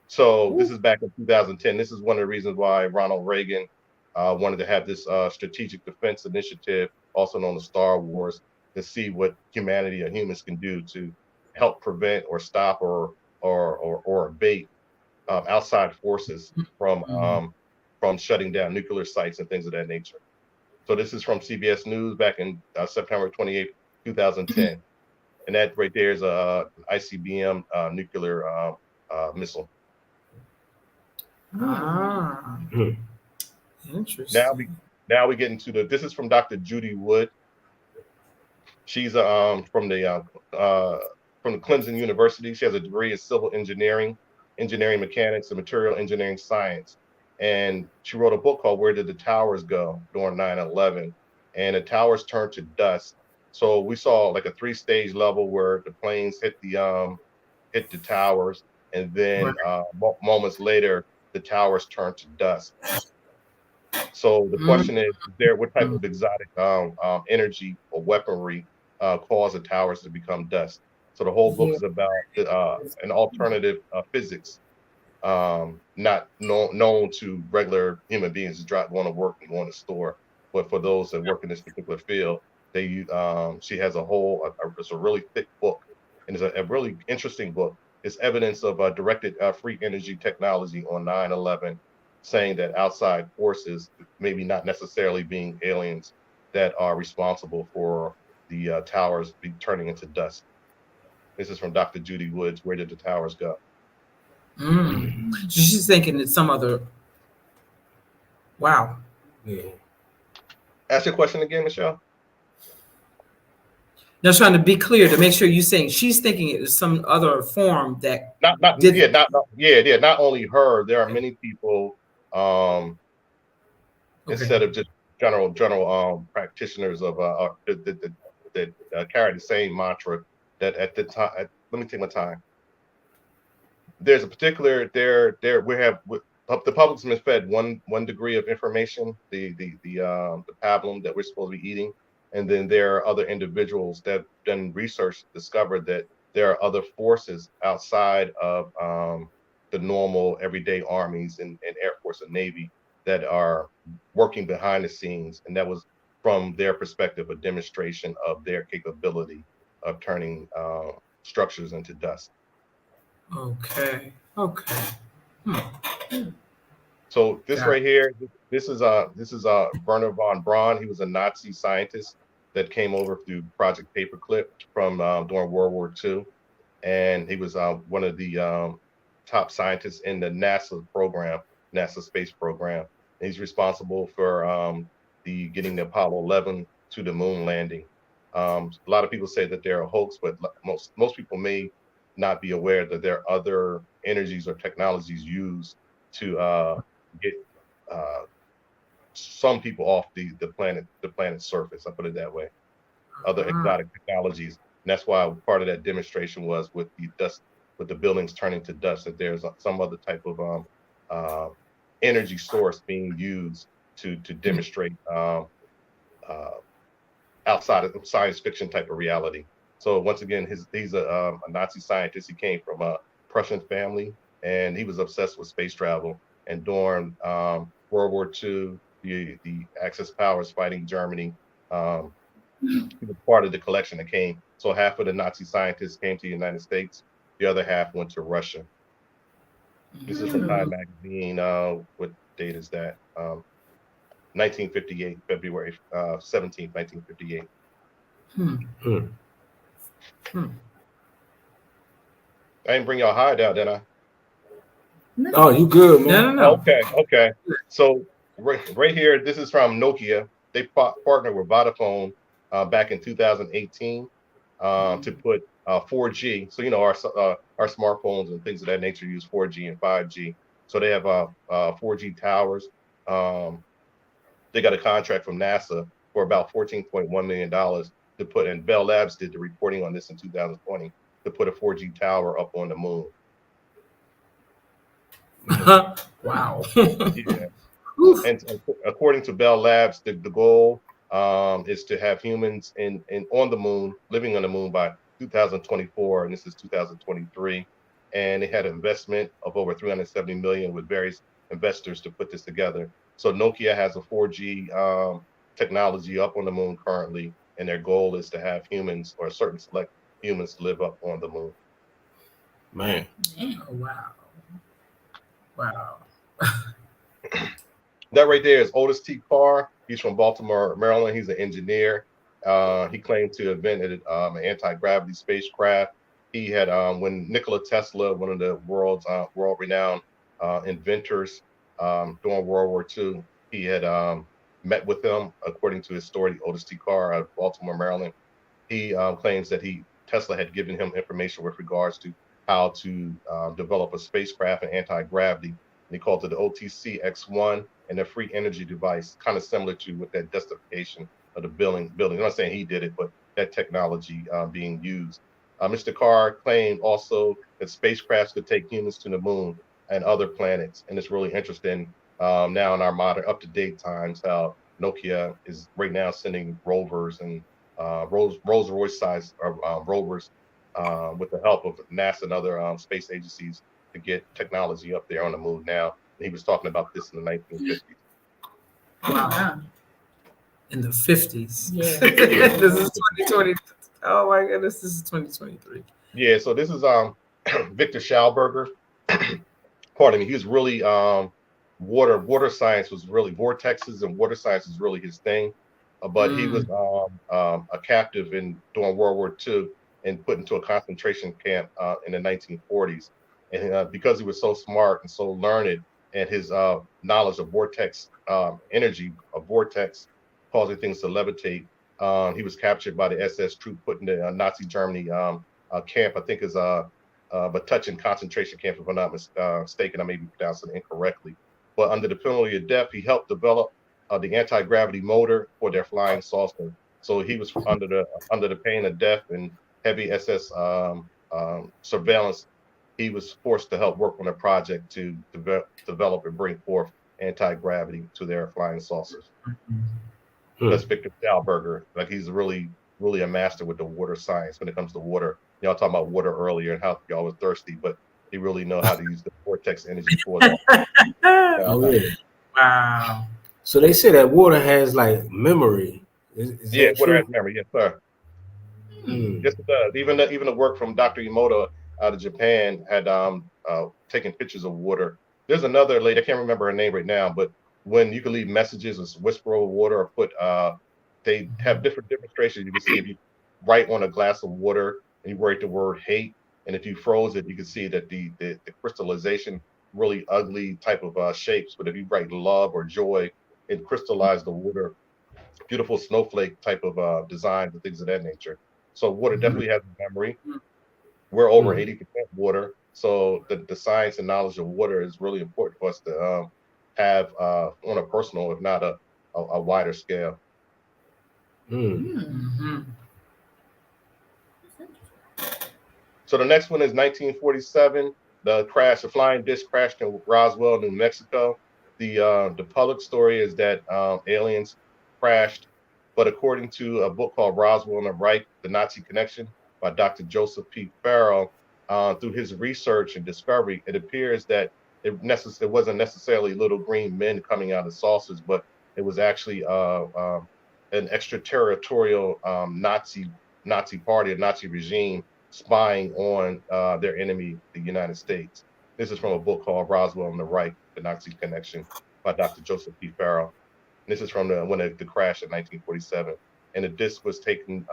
So this is back in 2010. This is one of the reasons why Ronald Reagan wanted to have this strategic defense initiative, also known as Star Wars, to see what humanity or humans can do to help prevent or stop or abate outside forces from shutting down nuclear sites and things of that nature. So this is from CBS News back in September 28th, 2010. And that right there is a ICBM nuclear missile. Ah, interesting. Now we get into this is from Dr. Judy Wood. She's from the Clemson University. She has a degree in civil engineering, engineering mechanics, and material engineering science. And she wrote a book called Where Did the Towers Go during 9/11? And the towers turned to dust. So we saw like a 3-stage level where the planes hit the towers, and then moments later the towers turned to dust. So the question is there what type of exotic energy or weaponry caused the towers to become dust? So the whole book is about an alternative physics not known to regular human beings who going to work and going to store. But for those that work in this particular field, she has it's a really thick book, and it's a really interesting book. It's evidence of directed free energy technology on 9/11, saying that outside forces, maybe not necessarily being aliens, that are responsible for the towers be turning into dust. This is from Dr. Judy Woods. Where did the towers go? So she's thinking it's some other. Wow. Yeah. Ask your question again, Michelle. Now, trying to be clear to make sure you're saying she's thinking it is some other form that not only her. There are many people instead of just general practitioners of that carry the same mantra that at the time. Let me take my time. There's a particular the public's been fed one degree of information, the pablum that we're supposed to be eating, and then there are other individuals that done research discovered that there are other forces outside of the normal everyday armies and Air Force and Navy that are working behind the scenes, and that was from their perspective a demonstration of their capability of turning structures into dust. Okay. So this right here, this is Werner von Braun. He was a Nazi scientist that came over through Project Paperclip from during World War II, and he was one of the top scientists in the NASA space program. And he's responsible for getting the Apollo 11 to the moon landing. A lot of people say that they're a hoax, but most people may not be aware that there are other energies or technologies used to get some people off the planet's surface. I put it that way. Other exotic technologies, and that's why part of that demonstration was with the dust, with the buildings turning to dust. That there's some other type of energy source being used to demonstrate outside of science fiction type of reality. So once again, he's a Nazi scientist. He came from a Prussian family, and he was obsessed with space travel. And during World War II, the Axis powers fighting Germany, he was part of the collection that came. So half of the Nazi scientists came to the United States. The other half went to Russia. This is from Time Magazine. What date is that? 1958, February 17th, 1958. I didn't bring y'all hide out, did I? Oh, you good, man? No. Okay. So right here, this is from Nokia. They partnered with Vodafone back in 2018 to put 4G. So our smartphones and things of that nature use 4G and 5G. So they have 4G towers. Um, they got a contract from NASA for about $14.1 million to put, and Bell Labs did the reporting on this in 2020 to put a 4G tower up on the moon. Wow. Yeah. And according to Bell Labs, the goal is to have humans in on the moon, living on the moon by 2024, and this is 2023. And they had an investment of over 370 million with various investors to put this together. So Nokia has a 4G technology up on the moon currently, and their goal is to have humans or certain select humans live up on the moon. Man. Oh, wow. That right there is Otis T. Carr. He's from Baltimore, Maryland. He's an engineer. He claimed to have invented an anti-gravity spacecraft. He had, when Nikola Tesla, one of the world's world-renowned inventors during World War II, he had met with him, according to his story, Otis T. Carr out of Baltimore, Maryland. He claims that Tesla had given him information with regards to how to develop a spacecraft and anti-gravity. And he called it the OTC X1 and a free energy device, kind of similar to with that justification of the building. I'm not saying he did it, but that technology being used. Mr. Carr claimed also that spacecrafts could take humans to the moon and other planets. And it's really interesting now in our modern up-to-date times how Nokia is right now sending rovers and Rolls-Royce size rovers with the help of NASA and other space agencies to get technology up there on the moon now. And he was talking about this in the 1950s. Wow. In the 50s. Yeah. This is 2020. Oh my goodness, this is 2023. Yeah, so this is Victor Schauberger. Pardon me, he's really water science was really vortexes and water science is really his thing. But he was a captive during World War II and put into a concentration camp in the 1940s. And because he was so smart and so learned, and his knowledge of vortex energy, of vortex causing things to levitate, he was captured by the SS troop put in the Nazi Germany camp. I think is Batuchin concentration camp, if I'm not mistaken. I may be pronouncing it incorrectly. But under the penalty of death, he helped develop the anti-gravity motor for their flying saucer. So he was under the pain of death and heavy SS surveillance. He was forced to help work on a project to develop and bring forth anti-gravity to their flying saucers. That's Victor Schauberger. Like he's really a master with the water science when it comes to water. Y'all talking about water earlier and how y'all was thirsty, but he really know how to use the vortex energy for that. Oh yeah. Wow. So they say that water has like memory. Is Yeah, that water true? has memory. Yes, sir. Yes, it does. Even the work from Dr. Emoto out of Japan had taken pictures of water. There's another lady, I can't remember her name right now, but when you can leave messages or whisper over water or put they have different demonstrations. You can see if you write on a glass of water and you write the word hate, and if you froze it, you can see that the crystallization, really ugly type of shapes. But if you write love or joy, it crystallizes the water, beautiful snowflake type of designs and things of that nature. So water definitely has memory. We're over 80% water. So the science and knowledge of water is really important for us to have on a personal, if not a wider scale. So the next one is 1947. The flying disc crashed in Roswell, New Mexico. The public story is that aliens crashed, but according to a book called Roswell and the Reich, The Nazi Connection by Dr. Joseph P. Farrell, through his research and discovery, it appears that it wasn't necessarily little green men coming out of saucers, but it was actually an extraterritorial Nazi party, a Nazi regime spying on their enemy, the United States. This is from a book called Roswell and the Reich, The Nazi Connection by Dr. Joseph P. Farrell. This is from the crash in 1947. And the disc was taken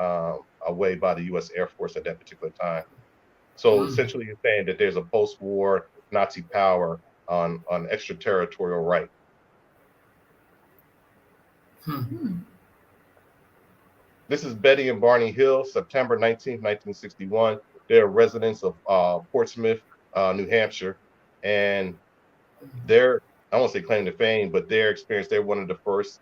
away by the U.S. Air Force at that particular time. So essentially you're saying that there's a post-war Nazi power on extraterritorial right. This is Betty and Barney Hill, September 19th, 1961. They're residents of Portsmouth, New Hampshire. And they're, I won't say claim to fame, but their experience, they're one of the first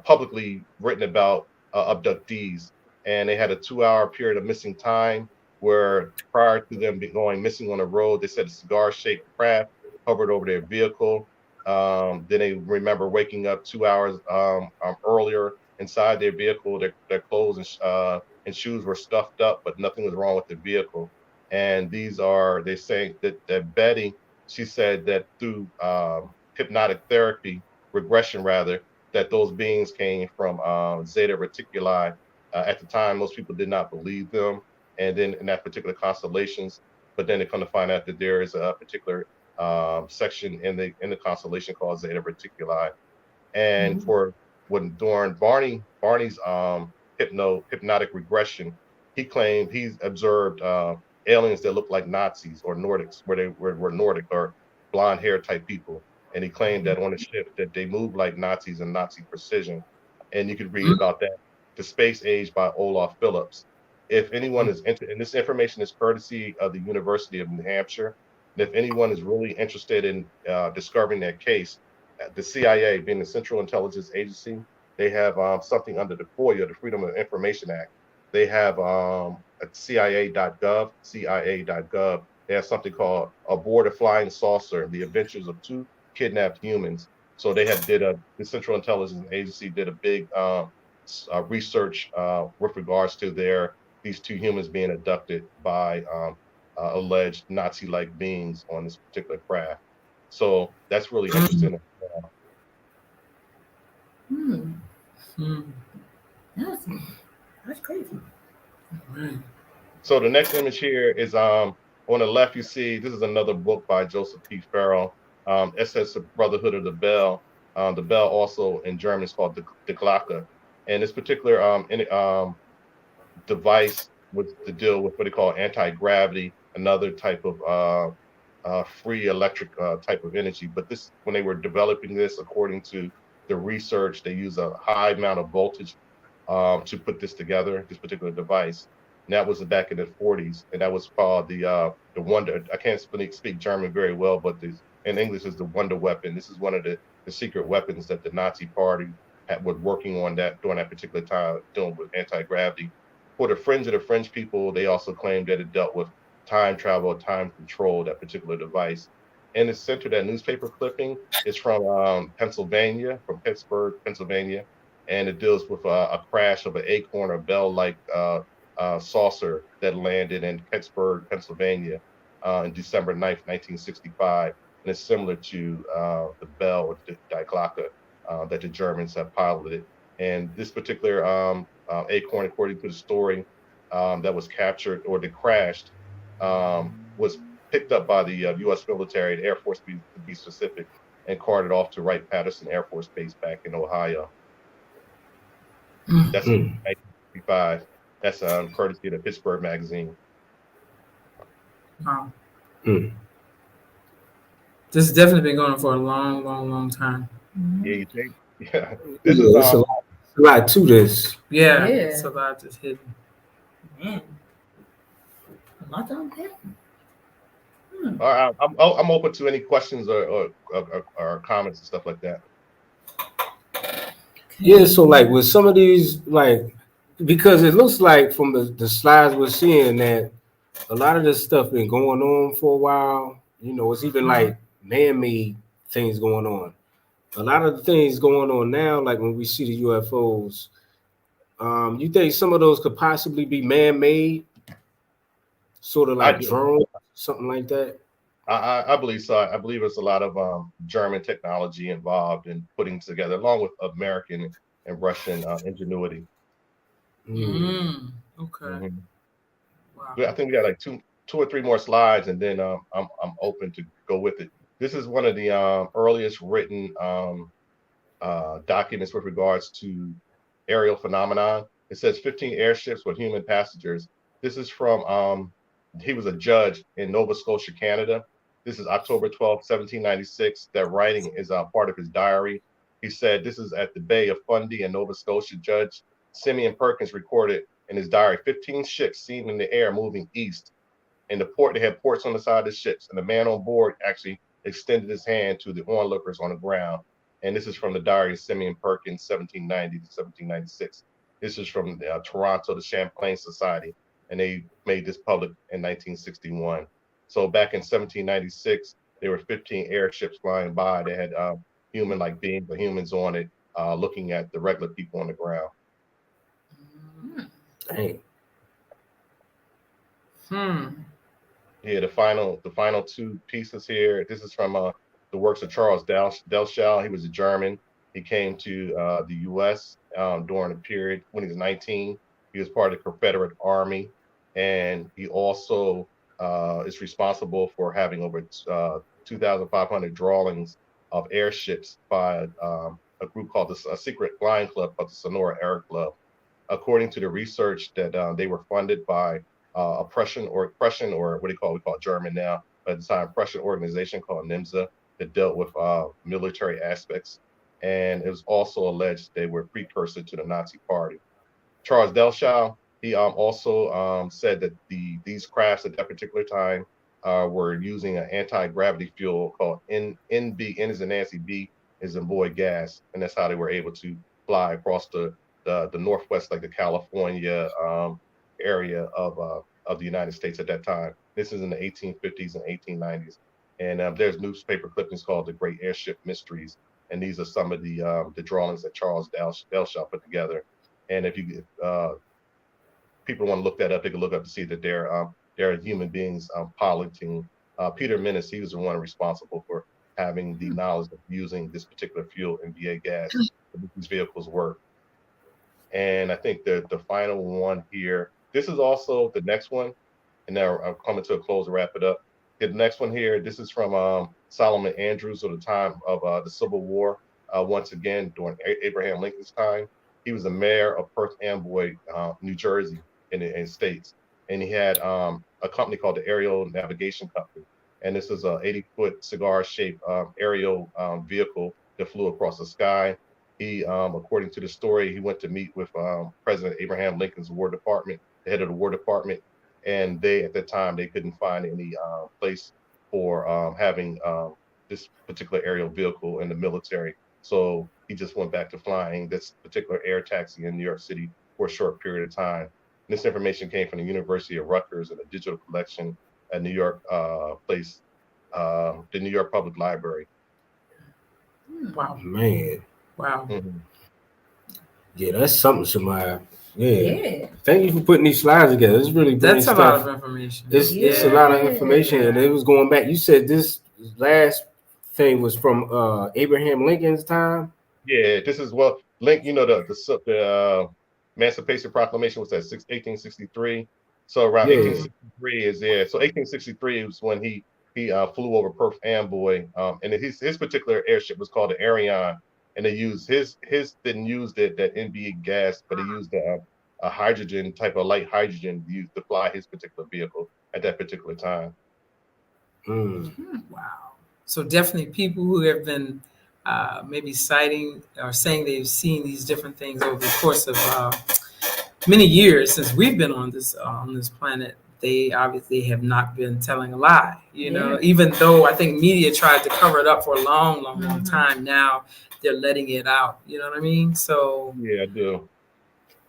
publicly written about abductees. And they had a 2-hour period of missing time where prior to them going missing on the road, they said a cigar-shaped craft hovered over their vehicle. Then they remember waking up 2 hours earlier inside their vehicle. Their clothes and shoes were stuffed up, but nothing was wrong with the vehicle. And they're saying that Betty, she said that through hypnotic therapy, regression rather, that those beings came from Zeta Reticuli. At the time, most people did not believe them, and then in that particular constellations. But then they come to find out that there is a particular section in the constellation called Zeta Reticuli. And during Barney's hypnotic regression, he claimed he's observed aliens that look like Nazis or Nordics, where they were Nordic or blonde hair type people. And he claimed that on the ship that they moved like Nazis and Nazi precision. And you could read about that, The Space Age by Olaf Phillips. If anyone is interested, and this information is courtesy of the University of New Hampshire, and if anyone is really interested in discovering that case, the CIA, being the Central Intelligence Agency, they have something under the FOIA, the Freedom of Information Act. They have at CIA.gov, they have something called Aboard a Flying Saucer, The Adventures of Two Kidnapped Humans. So they the Central Intelligence Agency did a big research with regards to these two humans being abducted by alleged Nazi-like beings on this particular craft. So that's really interesting. That's crazy. So the next image here is on the left. You see this is another book by Joseph P. Farrell. It says the Brotherhood of the Bell. The bell also in German is called the Glocke. And this particular device was to deal with what they call anti-gravity, another type of free electric type of energy. But this, when they were developing this, according to the research, they use a high amount of voltage to put this together, this particular device. And that was back in the 40s, and that was called the Wonder. I can't speak German very well, but in English is the Wonder Weapon. This is one of the secret weapons that the Nazi Party was working on during that particular time, dealing with anti-gravity. For the fringe of the French people, they also claimed that it dealt with time travel, time control, that particular device. In the center, that newspaper clipping is from Pennsylvania, from Pittsburgh, Pennsylvania, and it deals with a crash of an acorn or bell-like saucer that landed in Pittsburgh, Pennsylvania in December 9th, 1965. And it's similar to the bell or the Die Glocke that the Germans have piloted. And this particular acorn, according to the story that was captured or that crashed, was picked up by the U.S. military, the Air Force to be specific, and carted off to Wright-Patterson Air Force Base back in Ohio. That's in 1965. That's courtesy of the Pittsburgh Magazine. Wow. This has definitely been going on for a long, long, long time. Yeah, you think? Yeah. This is a lot to this. Yeah, it's a lot that's hidden. Man. A lot to unpack. I'm open to any questions or comments and stuff like that. Yeah, so like with some of these, like, because it looks like from the slides we're seeing that a lot of this stuff been going on for a while. You know, it's even like man-made things going on. A lot of the things going on now, like when we see the UFOs, you think some of those could possibly be man-made, sort of like drones, something like that? I believe so. I believe there's a lot of German technology involved in putting together, along with American and Russian ingenuity. Okay. Wow. I think we got like two or three more slides, and then I'm open to go with it. This is one of the earliest written documents with regards to aerial phenomenon. It says 15 airships with human passengers. This is from he was a judge in Nova Scotia, Canada, This is October 12th, 1796. That writing is part of his diary. He said this is at the Bay of Fundy in Nova Scotia. Judge Simeon Perkins recorded in his diary 15 ships seen in the air moving east. In the port, they had ports on the side of the ships, and the man on board actually extended his hand to the onlookers on the ground. And this is from the diary of Simeon Perkins, 1790 to 1796. This is from Toronto, the Champlain Society, and they made this public in 1961. So back in 1796, there were 15 airships flying by. They had human-like beings, the humans on it, looking at the regular people on the ground. Dang. Yeah, the final two pieces here. This is from the works of Charles Delschau. He was a German. He came to the U.S. During a period when he was 19. He was part of the Confederate Army, and he also is responsible for having over 2,500 drawings of airships by a group called a secret flying club called the Sonora Air Club. According to the research that they were funded by a Prussian or what we call German now, but at the time Prussian organization called NIMSA that dealt with military aspects, and it was also alleged they were precursor to the Nazi Party. Charles Delschau, he also said that these crafts at that particular time were using an anti-gravity fuel called NB. N is in Nancy, B is in boy gas, and that's how they were able to fly across the Northwest, like the California area of the United States at that time. This is in the 1850s and 1890s. And there's newspaper clippings called The Great Airship Mysteries. And these are some of the drawings that Charles Delschau put together. And if people want to look that up, they can look up to see that there are human beings piloting. Peter Menace, he was the one responsible for having the knowledge of using this particular fuel, NBA gas, to make these vehicles work. And I think the final one here, this is also the next one. And now I'm coming to a close to wrap it up. The next one here, this is from Solomon Andrews, at the time of the Civil War. Once again, during Abraham Lincoln's time, he was the mayor of Perth Amboy, New Jersey, in the States. And he had a company called the Aerial Navigation Company. And this is a 80-foot cigar-shaped aerial vehicle that flew across the sky. He, according to the story, he went to meet with President Abraham Lincoln's War Department, the head of the War Department, and they, at that time, they couldn't find any place for having this particular aerial vehicle in the military. So he just went back to flying this particular air taxi in New York City for a short period of time. And this information came from the University of Rutgers and a digital collection at New York the New York Public Library. Wow, Man. wow. Mm-hmm. Yeah, that's something, Shema'ya. Yeah. Thank you for putting these slides together. It's really that's stuff. A lot of information. It's a lot of information, and it was going back. You said this last thing was from Abraham Lincoln's time. Yeah, this is Lincoln. You know, the Emancipation Proclamation was at 1863. So around 1863 is there. So 1863 was when he flew over Perth Amboy, and his particular airship was called the Arion. And they used his didn't use that NB gas, but he used a hydrogen type of light hydrogen used to fly his particular vehicle at that particular time. Wow. So definitely people who have been maybe citing or saying they've seen these different things over the course of many years since we've been on this planet, they obviously have not been telling a lie, you know, even though I think media tried to cover it up for a long time. Now they're letting it out. You know what I mean? So yeah, I do.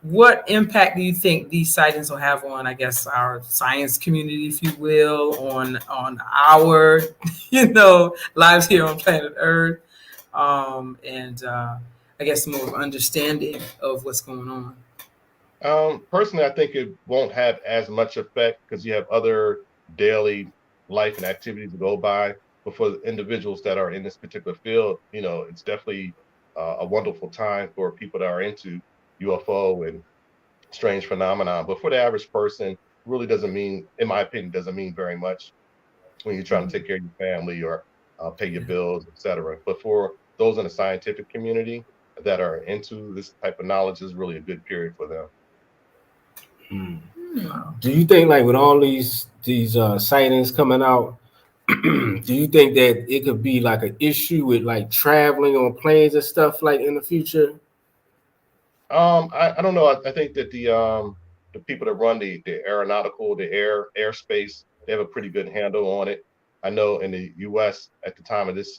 What impact do you think these sightings will have on, I guess, our science community, if you will, on our, lives here on planet Earth, and I guess more understanding of what's going on? Personally, I think it won't have as much effect because you have other daily life and activities to go by. But for individuals that are in this particular field, it's definitely a wonderful time for people that are into UFO and strange phenomenon. But for the average person, really doesn't mean, in my opinion, doesn't mean very much when you're trying to take care of your family or pay your bills, etc. But for those in the scientific community that are into this type of knowledge, is really a good period for them. Do you think, like, with all these sightings coming out, do you think that it could be like an issue with like traveling on planes and stuff like in the future? I don't know. I think that the people that run the aeronautical, the airspace, they have a pretty good handle on it. I know in the U.S. at the time of this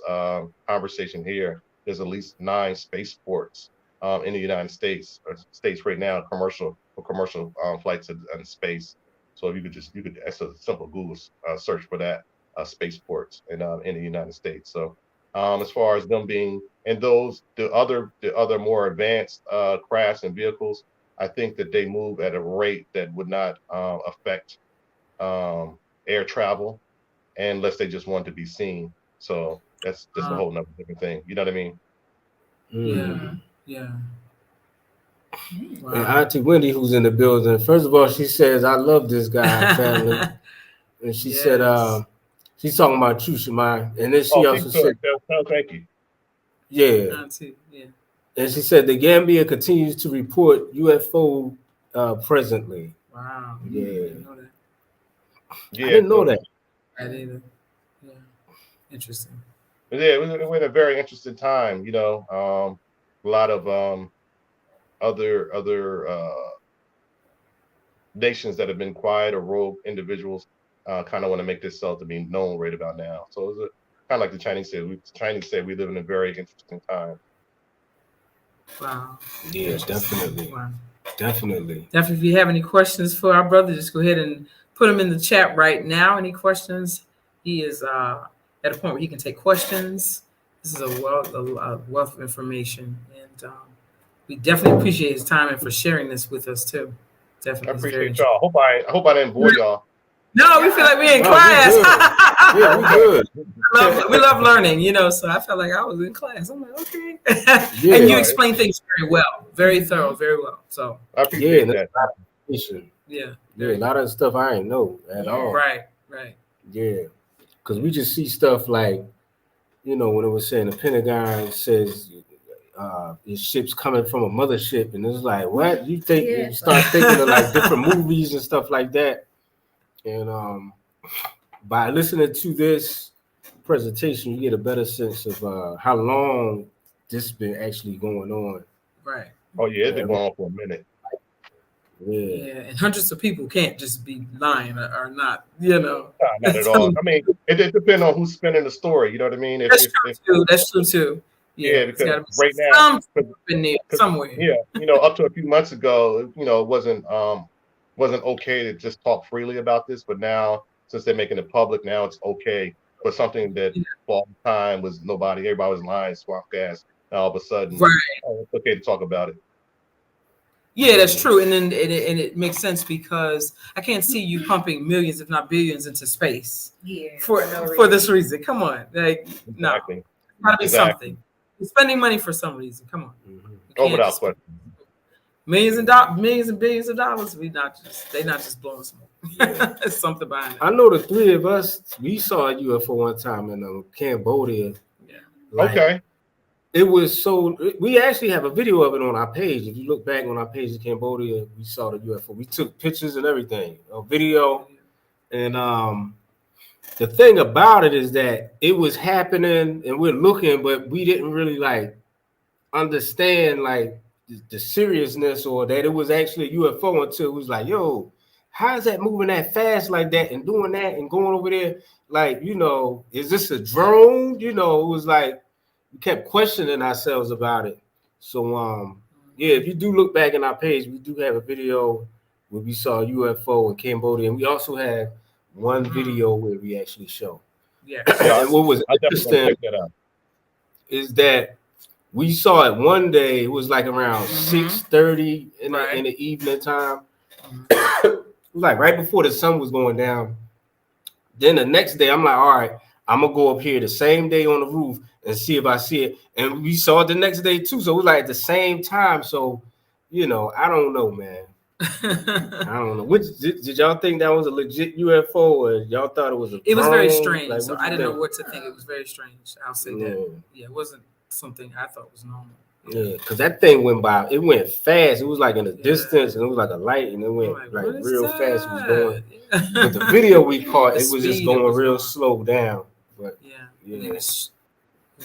conversation here, there's at least 9 spaceports in the United States right now, commercial flights in space. So if you could that's a simple Google search for that spaceports in the United States. So as far as them being and the other more advanced crafts and vehicles, I think that they move at a rate that would not affect air travel unless they just want to be seen. So that's just a whole nother different thing. You know what I mean? Yeah. Wow. And Auntie Wendy, who's in the building, first of all, she says, "I love this guy family," and she said, "She's talking about you, Shemayah," and then she also said, "Thank you." Yeah. And she said the Gambia continues to report UFO presently. Wow. Yeah. I didn't know that. Yeah, I didn't know that. I didn't. Yeah. Interesting. Yeah, we're in a very interesting time. You know, a lot of other nations that have been quiet or rogue individuals kind of want to make this self to be known right about now. So it's kind of like the Chinese said. We live in a very interesting time. Wow. Yeah, definitely. Wow. Definitely. If you have any questions for our brother, just go ahead and put them in the chat right now. Any questions? He is at a point where he can take questions. This is a wealth of information, and we definitely appreciate his time and for sharing this with us too. Definitely, I appreciate y'all. I hope I didn't bore y'all. No, we feel like we're in class. Yeah, we good. We love learning, you know. So I felt like I was in class. I'm like, okay. Yeah, and you explain things very well, very thorough, very well. So I appreciate that. Yeah, a lot of stuff I ain't know at all. Right. Yeah, because we just see stuff like, you know, when it was saying the Pentagon says his ship's coming from a mothership, and it's like, what you think? You start thinking of like different movies and stuff like that. And by listening to this presentation, you get a better sense of how long this has been actually going on. Right. Oh yeah, it's been going on for a minute. Yeah, and hundreds of people can't just be lying or not, you know. Not at all. I mean, it depends on who's spinning the story. You know what I mean? That's true too. Yeah, because right now, somewhere. Yeah, you know, up to a few months ago, you know, it wasn't okay to just talk freely about this, but now since they're making it public, now it's okay. But something that for all the time was everybody was lying, swamp gas. Now all of a sudden, it's okay to talk about it. Yeah, that's true, and then it makes sense because I can't see you pumping millions, if not billions, into space. Yeah, for this reason. Come on, like exactly. Gotta be something. You're spending money for some reason. Come on. Oh, without question. Millions and billions of dollars. They're not just blowing smoke. Yeah. It's something behind it. I know the three of us. We saw a UFO one time in Cambodia. Yeah. Okay. It was so. We actually have a video of it on our page. If you look back on our page in Cambodia, we saw the UFO. We took pictures and everything, a video, and the thing about it is that it was happening, and we're looking, but we didn't really like understand like the seriousness or that it was actually a UFO until it was like, yo, how is that moving that fast like that and doing that and going over there? Like, you know, is this a drone? You know, it was like we kept questioning ourselves about it. So yeah, if you do look back in our page, we do have a video where we saw a UFO in Cambodia, and we also have one video where we actually show. Yeah. And what was interesting is that we saw it one day. It was like around 6:30 in the evening time. It was like right before the sun was going down. Then the next day, I'm like, all right, I'm gonna go up here the same day on the roof and see if I see it. And we saw it the next day too. So it was like at the same time. So, you know, I don't know, man. I don't know. Which did y'all think that was a legit UFO, or y'all thought it was a drone? It was very strange. Like, so I didn't know what to think. It was very strange. I'll say that. Yeah, it wasn't something I thought was normal. Yeah, because that thing went by. It went fast. It was like in the distance, and it was like a light, and it went like real fast. It was going. But the video we caught, it was just going real slow down. But yeah.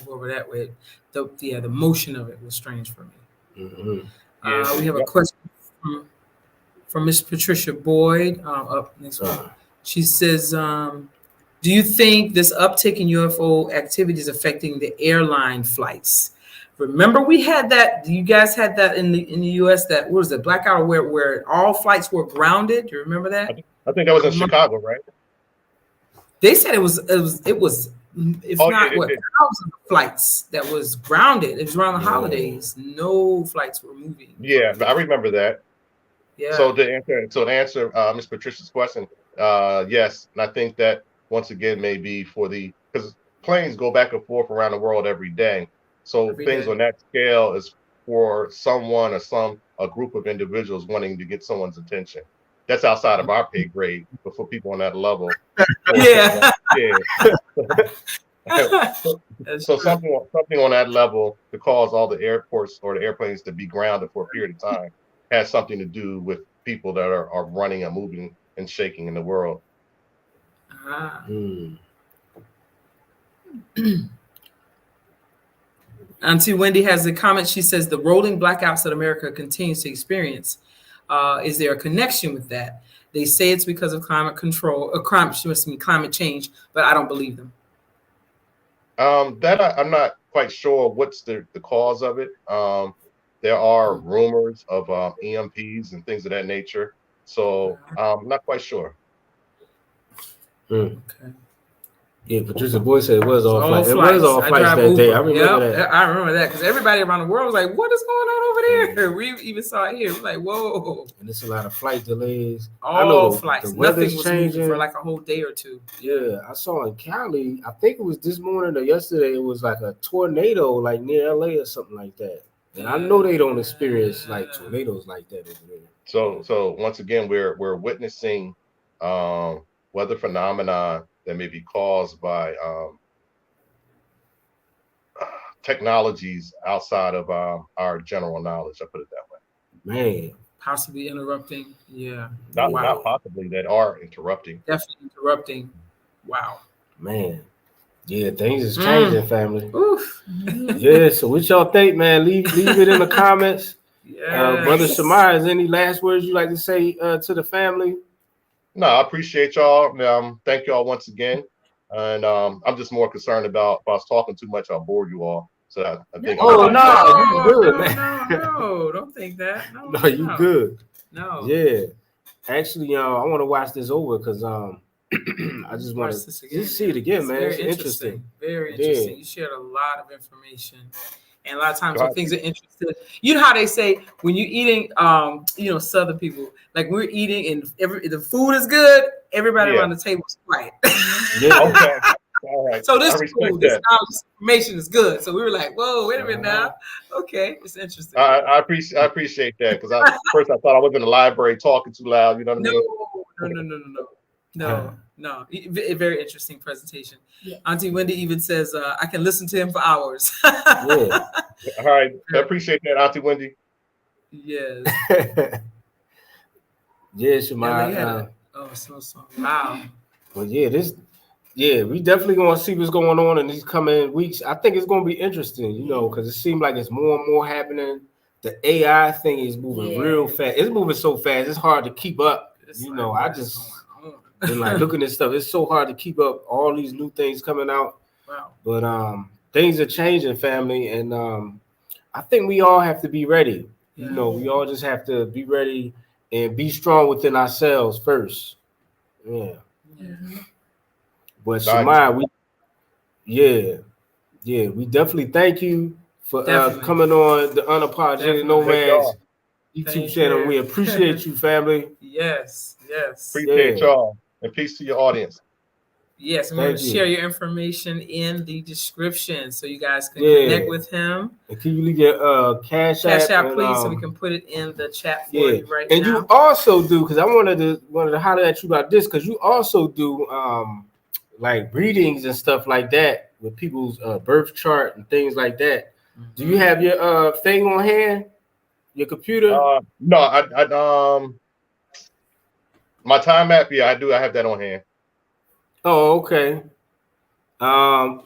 Over that way, the motion of it was strange for me. Mm-hmm. We have a question from Miss Patricia Boyd. Up next one. She says, "Do you think this uptick in UFO activity is affecting the airline flights? Remember, we had that. You guys had that in the U.S. That what was it, blackout where all flights were grounded. Do you remember that? I think that was in Chicago, right? They said it was. If not, what 1,000 flights that was grounded. It was around the holidays. No flights were moving. Yeah, I remember that. Yeah. So to answer Miss Patricia's question, yes, and I think that once again maybe because planes go back and forth around the world every day. So things on that scale is for someone or a group of individuals wanting to get someone's attention. That's outside of our pay grade, but for people on that level, so something on that level to cause all the airports or the airplanes to be grounded for a period of time has something to do with people that are running and moving and shaking in the world. Auntie Wendy has a comment. She says the rolling blackouts that America continues to experience. Is there a connection with that? They say it's because of climate control, climate change, but I don't believe them. That I'm not quite sure what's the cause of it. There are rumors of EMPs and things of that nature, so I'm not quite sure. Okay. Yeah, Patricia Boyd said it was all flights. It was all flights that day. I remember that. I remember that because everybody around the world was like, "What is going on over there?" We even saw it here. We're like, "Whoa!" And it's a lot of flight delays. All flights. Nothing was changing for like a whole day or two. Yeah, I saw in Cali. I think it was this morning or yesterday. It was like a tornado, like near LA or something like that. And I know they don't experience like tornadoes like that over there. So once again, we're witnessing weather phenomena that may be caused by technologies outside of our general knowledge. I put it that way. Man, possibly interrupting. Yeah, not possibly that are interrupting. Definitely interrupting. Wow, man. Yeah, things is changing, family. Oof. Yeah, so what y'all think, man? Leave it in the comments. Brother Shemayah, is any last words you like to say to the family? No, I appreciate y'all. Thank y'all once again. And I'm just more concerned about if I was talking too much, I'll bore you all. So I think. Oh, no, you good, man. No, don't think that. No, you good. No. Yeah. Actually, I want to watch this over because I just want to just see it again, man. It's interesting. Very interesting. You shared a lot of information. And a lot of times when things are interesting, you know how they say when you're eating, Southern people, like we're eating and the food is good, everybody around the table is quiet. Okay. All right. So this food, this information is good. So we were like, whoa, wait a minute now. Okay, it's interesting. I appreciate that because first I thought I was in the library talking too loud. You know what I mean? No. Very interesting presentation. Yeah. Auntie Wendy even says, I can listen to him for hours. Yeah. All right. I appreciate that, Auntie Wendy. Yes. Yeah, Shemayah. Wow. Well, we definitely going to see what's going on in these coming weeks. I think it's going to be interesting, because it seems like it's more and more happening. The AI thing is moving real fast. It's moving so fast. It's hard to keep up. I just... and like looking at stuff, it's so hard to keep up all these new things coming out. Wow. But things are changing, family, and I think we all have to be ready. Yeah. We all just have to be ready and be strong within ourselves first. Yeah. Mm-hmm. But Shemayah, we definitely thank you for coming on the Unapologetic Nomads YouTube channel. We appreciate you, family. Yes. Appreciate y'all. And peace to your audience. Yes, I'm going to share your information in the description so you guys can connect with him. And can you leave your Cashapp, please, so we can put it in the chat for you right now. And you also do, because I wanted to holler at you about this, because you also do like readings and stuff like that with people's birth chart and things like that. Do you have your thing on hand? Your computer? No, I my time map, yeah, I do. I have that on hand. Oh, okay. I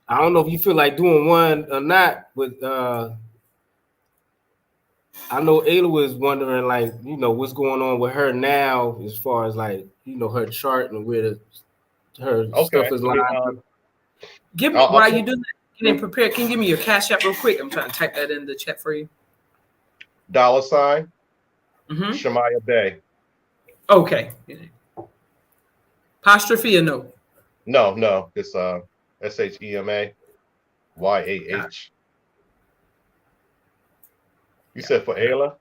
don't know if you feel like doing one or not, but I know Ayla was wondering, like, what's going on with her now as far as, like, her chart and where her stuff is lined up. Give me, while you do that, getting prepared, can you give me your Cashapp real quick? I'm trying to type that in the chat for you. $, Shemayah Bey. Okay. Apostrophe or no? No. It's SHEMAYAH. You said for Ayla?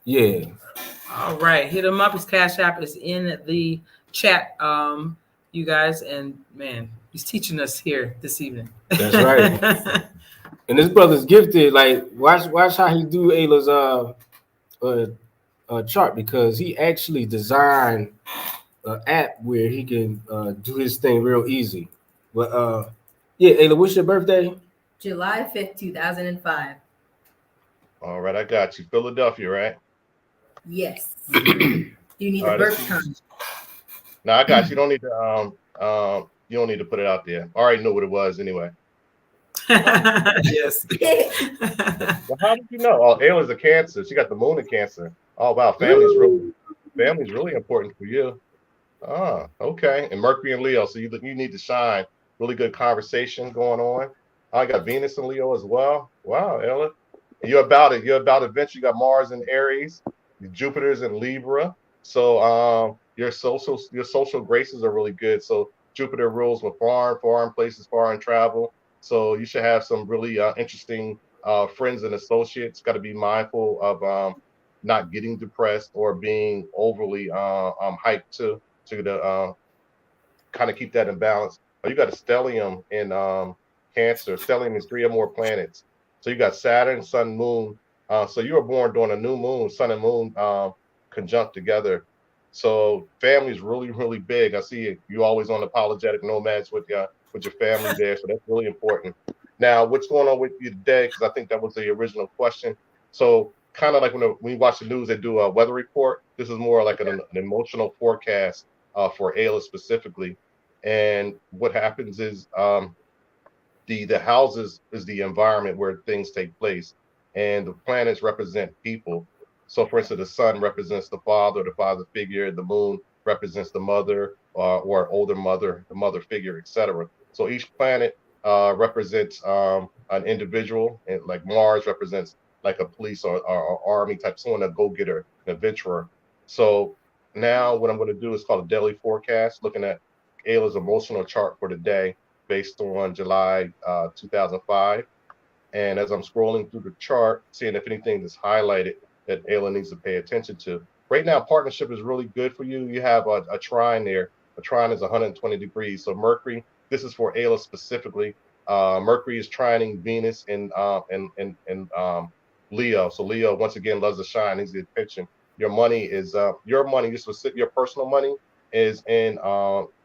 Yeah. All right. Hit him up. His Cashapp is in the chat, you guys. And man, he's teaching us here this evening. That's right. And this brother's gifted. Like, watch how he do Ayla's chart, because he actually designed an app where he can do his thing real easy. But yeah, Ayla, what's your birthday? July 5th, 2005. All right, I got you. Philadelphia, right? Yes. You need the birth time. No, I got you. You don't need to you don't need to put it out there. I already know what it was anyway. Yes. Well, how did you know? Oh, Ayla's a Cancer. She got the moon in Cancer. Oh wow, family's really important for you. Ah, okay. And Mercury and Leo, so you need to shine. Really good conversation going on. I got Venus and Leo as well. Wow, Ayla. You're about it. You're about adventure. You got Mars in Aries, Jupiter's in Libra. So your social graces are really good. So Jupiter rules with foreign places, foreign travel. So you should have some really interesting friends and associates. Got to be mindful of not getting depressed or being overly hyped to kind of keep that in balance. Oh, you got a stellium in Cancer. Stellium is 3 or more planets. So you got Saturn, Sun, Moon. So you were born during a new moon, Sun and Moon conjunct together. So family's really, really big. I see you always on apologetic nomads with your family there. So that's really important. Now, what's going on with you today? Because I think that was the original question. So kind of like when you watch the news, they do a weather report. This is more like an emotional forecast for Ayla specifically. And what happens is the houses is the environment where things take place, and the planets represent people. So, for instance, the sun represents the father figure. The moon represents the mother or older mother, the mother figure, etc. So each planet represents an individual, and like Mars represents like a police or army type, someone, a go-getter, an adventurer. So now what I'm going to do is called a daily forecast, looking at Ayla's emotional chart for the day based on July 2005. And as I'm scrolling through the chart, seeing if anything is highlighted that Ayla needs to pay attention to. Right now, partnership is really good for you. You have a trine there. A trine is 120 degrees. So Mercury, this is for Ayla specifically. Mercury is trining Venus in Leo. So Leo, once again, loves to shine. Needs the attention. Your money is your personal money is in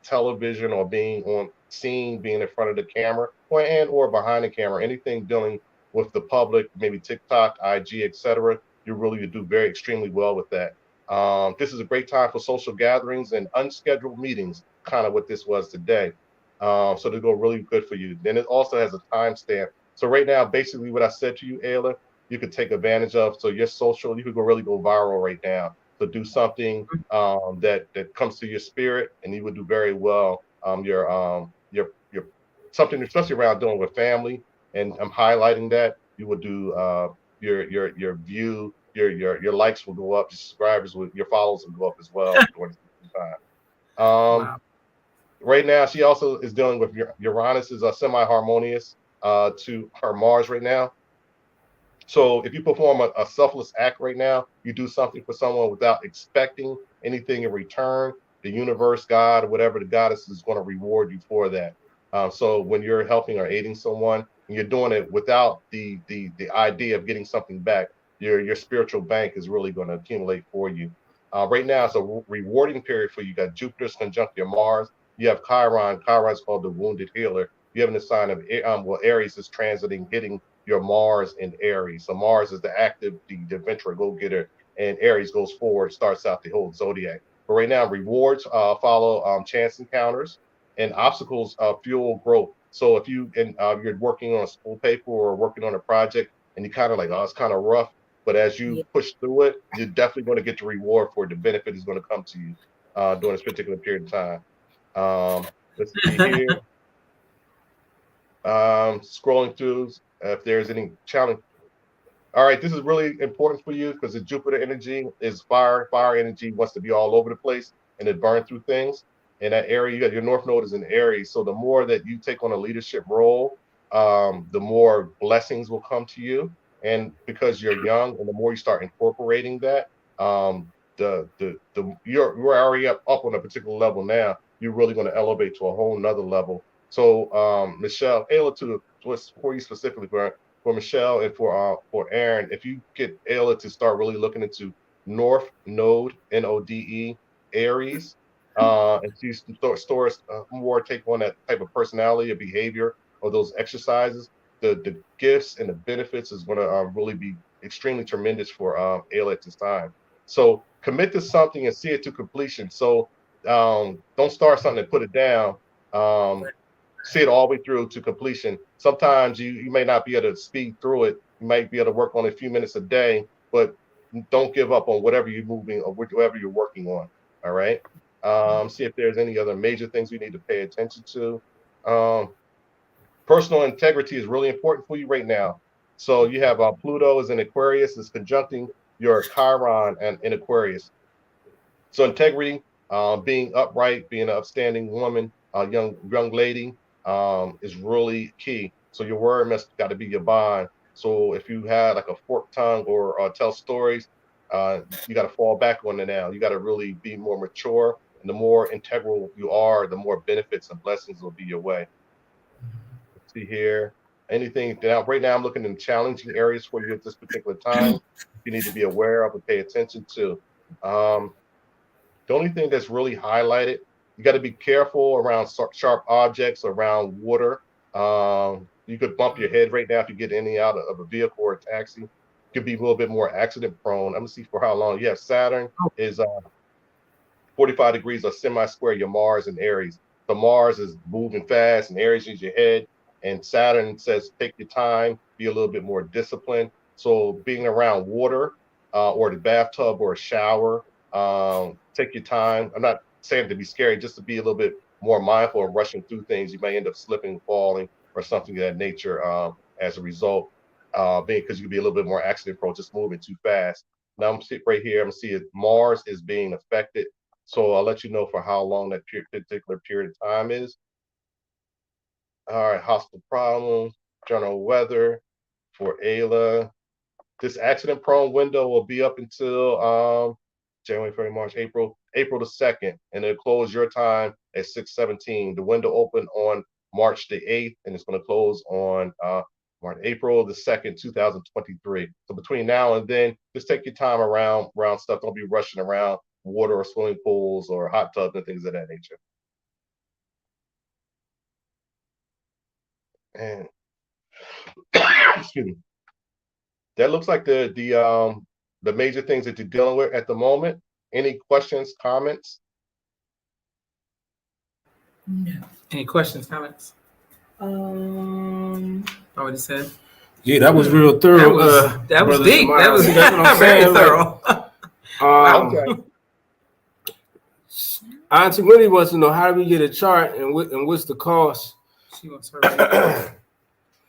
television or being on scene, being in front of the camera or behind the camera, anything dealing with the public, maybe TikTok, IG, etc. You really do very extremely well with that. This is a great time for social gatherings and unscheduled meetings, kind of what this was today. So they go really good for you. Then it also has a timestamp. So right now, basically what I said to you, Ayla, you could take advantage of. So your social, you could really go viral right now. So do something that comes to your spirit, and you would do very well. Your something, especially around dealing with family, and I'm highlighting that you will do your view, your likes will go up, your subscribers your followers will go up as well during the time. Wow. Right now, she also is dealing with Uranus is semi-harmonious to her Mars right now. So if you perform a selfless act right now, you do something for someone without expecting anything in return, the universe, God, or whatever the goddess is going to reward you for that. So when you're helping or aiding someone, and you're doing it without the idea of getting something back, your spiritual bank is really going to accumulate for you. Right now, it's a rewarding period for you. You got Jupiter's conjunct your Mars. You have Chiron. Chiron's called the wounded healer. you have in the sign of Aries is transiting, hitting your Mars in Aries. So Mars is the active, the adventurer, go-getter, and Aries goes forward, starts out the whole zodiac. But right now, rewards follow chance encounters, and obstacles fuel growth. So if you're working on a school paper or working on a project, and you kind of like, oh, it's kind of rough, but as you push through it, you're definitely going to get the reward for it. The benefit is going to come to you during this particular period of time. Let's see here. Scrolling through if there's any challenge. All right, this is really important for you because the Jupiter energy is fire. Fire energy wants to be all over the place and it burn through things. In that area, you got your North Node is in Aries. So the more that you take on a leadership role, the more blessings will come to you. And because you're young, and the more you start incorporating that, you're already up on a particular level now. You're really going to elevate to a whole nother level. So Michelle, Ayla, for you specifically, for Michelle and for Aaron, if you get Ayla to start really looking into North Node, Node, Aries, and she stores more take on that type of personality or behavior or those exercises, the gifts and the benefits is going to really be extremely tremendous for Ayla at this time. So commit to something and see it to completion. So don't start something and put it down. See it all the way through to completion. Sometimes you may not be able to speed through it. You might be able to work on a few minutes a day, but don't give up on whatever you're moving or whatever you're working on. All right. See if there's any other major things we need to pay attention to. Personal integrity is really important for you right now. So you have Pluto is in Aquarius, is conjuncting your Chiron and in Aquarius. So integrity, being upright, being an upstanding woman, young lady, is really key. So your word must got to be your bond. So if you had like a forked tongue or tell stories, you got to fall back on it now. You got to really be more mature. And the more integral you are, the more benefits and blessings will be your way. Let's see here. Anything now? Right now, I'm looking in challenging areas for you at this particular time. You need to be aware of and pay attention to. The only thing that's really highlighted, you got to be careful around sharp objects, around water. You could bump your head right now if you get in and out of a vehicle or a taxi. You could be a little bit more accident prone. I'm gonna see for how long. Yeah, Saturn is 45 degrees or semi-square your Mars and Aries. So Mars is moving fast and Aries is your head. And Saturn says take your time, be a little bit more disciplined. So being around water or the bathtub or a shower, take your time. I'm not saying to be scary, just to be a little bit more mindful of rushing through things. You may end up slipping, falling, or something of that nature as a result, because you could be a little bit more accident prone, just moving too fast. Now I'm sitting right here. I'm seeing Mars is being affected. So I'll let you know for how long that particular period of time is. All right, hostile problems, general weather for Ayla. This accident prone window will be up until January, February, March, April the 2nd, and it'll close your time at 6:17. The window opened on March the 8th, and it's going to close on April the 2nd, 2023. So between now and then, just take your time around stuff. Don't be rushing around water or swimming pools or hot tubs and things of that nature. And excuse me. That looks like the major things that you're dealing with at the moment. Any questions, comments? No. Any questions, comments? Already said. Yeah, that was real thorough. That was deep. Shemayah. That was very thorough. Okay. Auntie Winnie wants to know how do we get a chart and what's the cost? She wants her.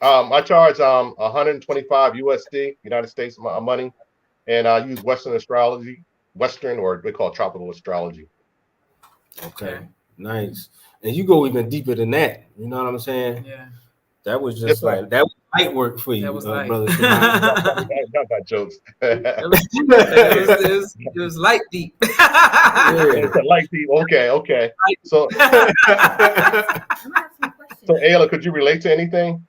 I charge $125 USD, United States money, and I use Western astrology, or they call it tropical astrology. Okay, nice. And you go even deeper than that. You know what I'm saying? Yeah. That was just like that was light work for you, That was brother. Not got jokes. It was light deep. It's a light deep. Okay. So, Ayla, could you relate to anything?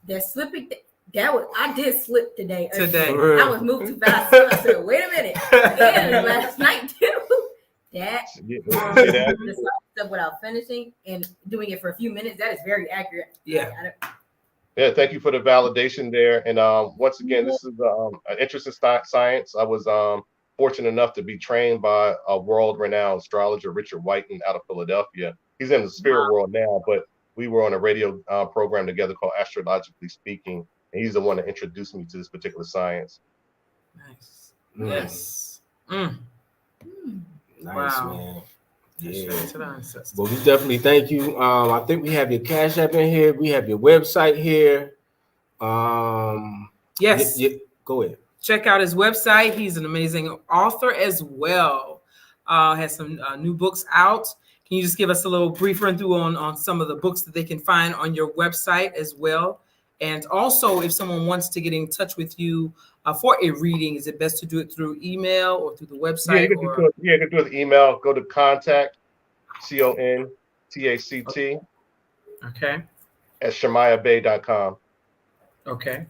That slipping, I did slip today. Today. I was moving too fast. I said, wait a minute. Again, last night too. stuff without finishing and doing it for a few minutes, that is very accurate. Yeah. Yeah, thank you for the validation there. And once again, this is an interest in science. I was fortunate enough to be trained by a world-renowned astrologer, Richard Whiten, out of Philadelphia. He's in the spirit world now, but we were on a radio program together called Astrologically Speaking, and he's the one that introduced me to this particular science. Nice. Yes. Nice, Wow. man. Yeah. Well, we definitely thank you. I think we have your Cashapp in here. We have your website here. Yes. Go ahead. Check out his website. He's an amazing author as well. Has some new books out. Can you just give us a little brief run through on some of the books that they can find on your website as well? And also, if someone wants to get in touch with you for a reading, is it best to do it through email or through the website? You can do it with email. Go to contact, CONTACT, okay, at Shemayahbey.com. Okay.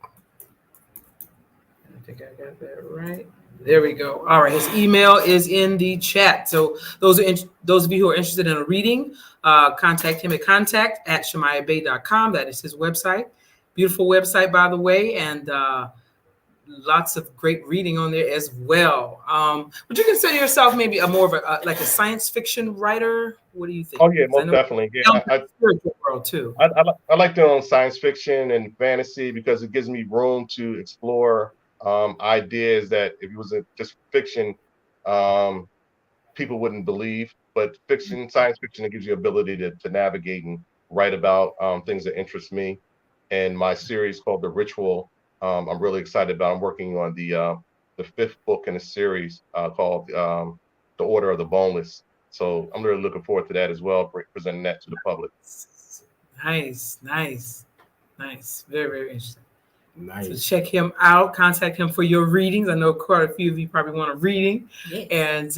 I think I got that right. There we go. All right. His email is in the chat. So those of you who are interested in a reading, contact him at contact@Shemayahbey.com. That is his website. Beautiful website, by the way, and lots of great reading on there as well. Would you consider yourself maybe more of a science fiction writer? What do you think? Oh yeah, most definitely. Yeah, I world too. I like doing science fiction and fantasy because it gives me room to explore ideas that if it was just fiction, people wouldn't believe. But fiction, science fiction, it gives you ability to navigate and write about things that interest me. And my series called The Ritual, I'm really excited about. I'm working on the 5th book in a series called The Order of the Boneless. So I'm really looking forward to that as well, presenting that to the public. Nice. Very, very interesting. Nice. So check him out. Contact him for your readings. I know quite a few of you probably want a reading. Yes. And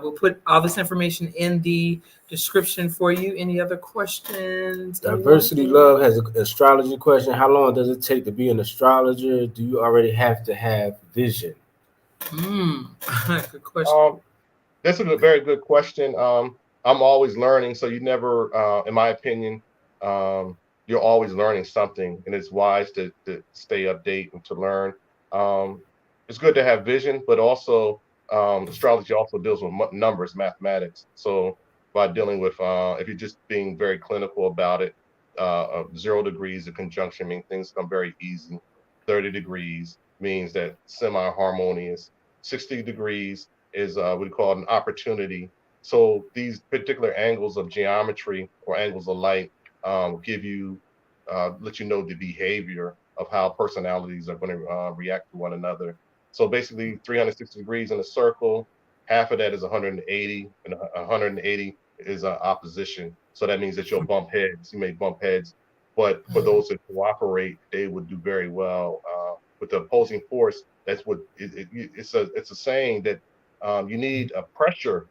we'll put all this information in the description for you. Any other questions? Diversity Love has an astrology question. How long does it take to be an astrologer? Do you already have to have vision? Good question. This is a very good question. I'm always learning. So you never, in my opinion, you're always learning something, and it's wise to stay update and to learn. It's good to have vision, but also astrology also deals with numbers, mathematics. So by dealing with, if you're just being very clinical about it, 0 degrees of conjunction means things come very easy. 30 degrees means that semi-harmonious. 60 degrees is what we call an opportunity. So these particular angles of geometry or angles of light give you, let you know the behavior of how personalities are going to react to one another. So basically 360 degrees in a circle, half of that is 180, and 180 is opposition. So that means that you'll bump heads. You may bump heads, but for those that cooperate, they would do very well. With the opposing force, that's what it's a saying that you need a pressure,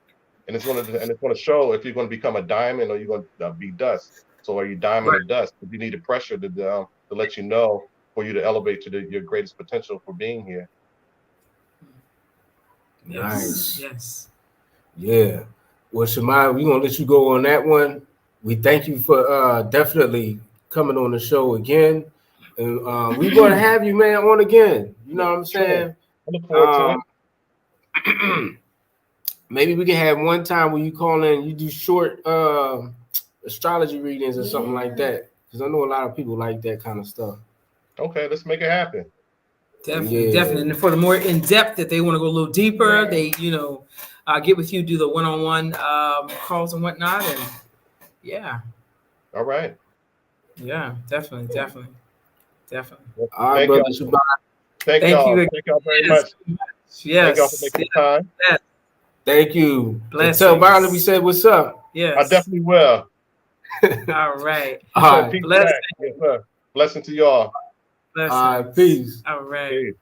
and it's going to show if you're going to become a diamond or you're going to be dust. So are you diamond or dust? But you need a pressure to let you know, for you to elevate to your greatest potential for being here. Nice. Yes. Yeah. Well, Shemayah, we're gonna let you go on that one. We thank you for definitely coming on the show again. And we're gonna have you, man, on again. You know what I'm saying? I look forward to it. Maybe we can have one time where you call in, you do short astrology readings or something like that, because I know a lot of people like that kind of stuff. Okay, let's make it happen. Definitely. And for the more in depth that they want to go a little deeper, they get with you, do the one-on-one calls and whatnot, and all right. Yeah, definitely. All right, brother Shemayah. Thank y'all. Thank y'all very much. Yes. Thank y'all for making the time. Yes. Thank you. Blessings. Tell Byron we said what's up. Yes. I definitely will. All right. All right. Blessing. Yes, sir. Blessing to y'all. Blessings. All right, peace. All right. Peace.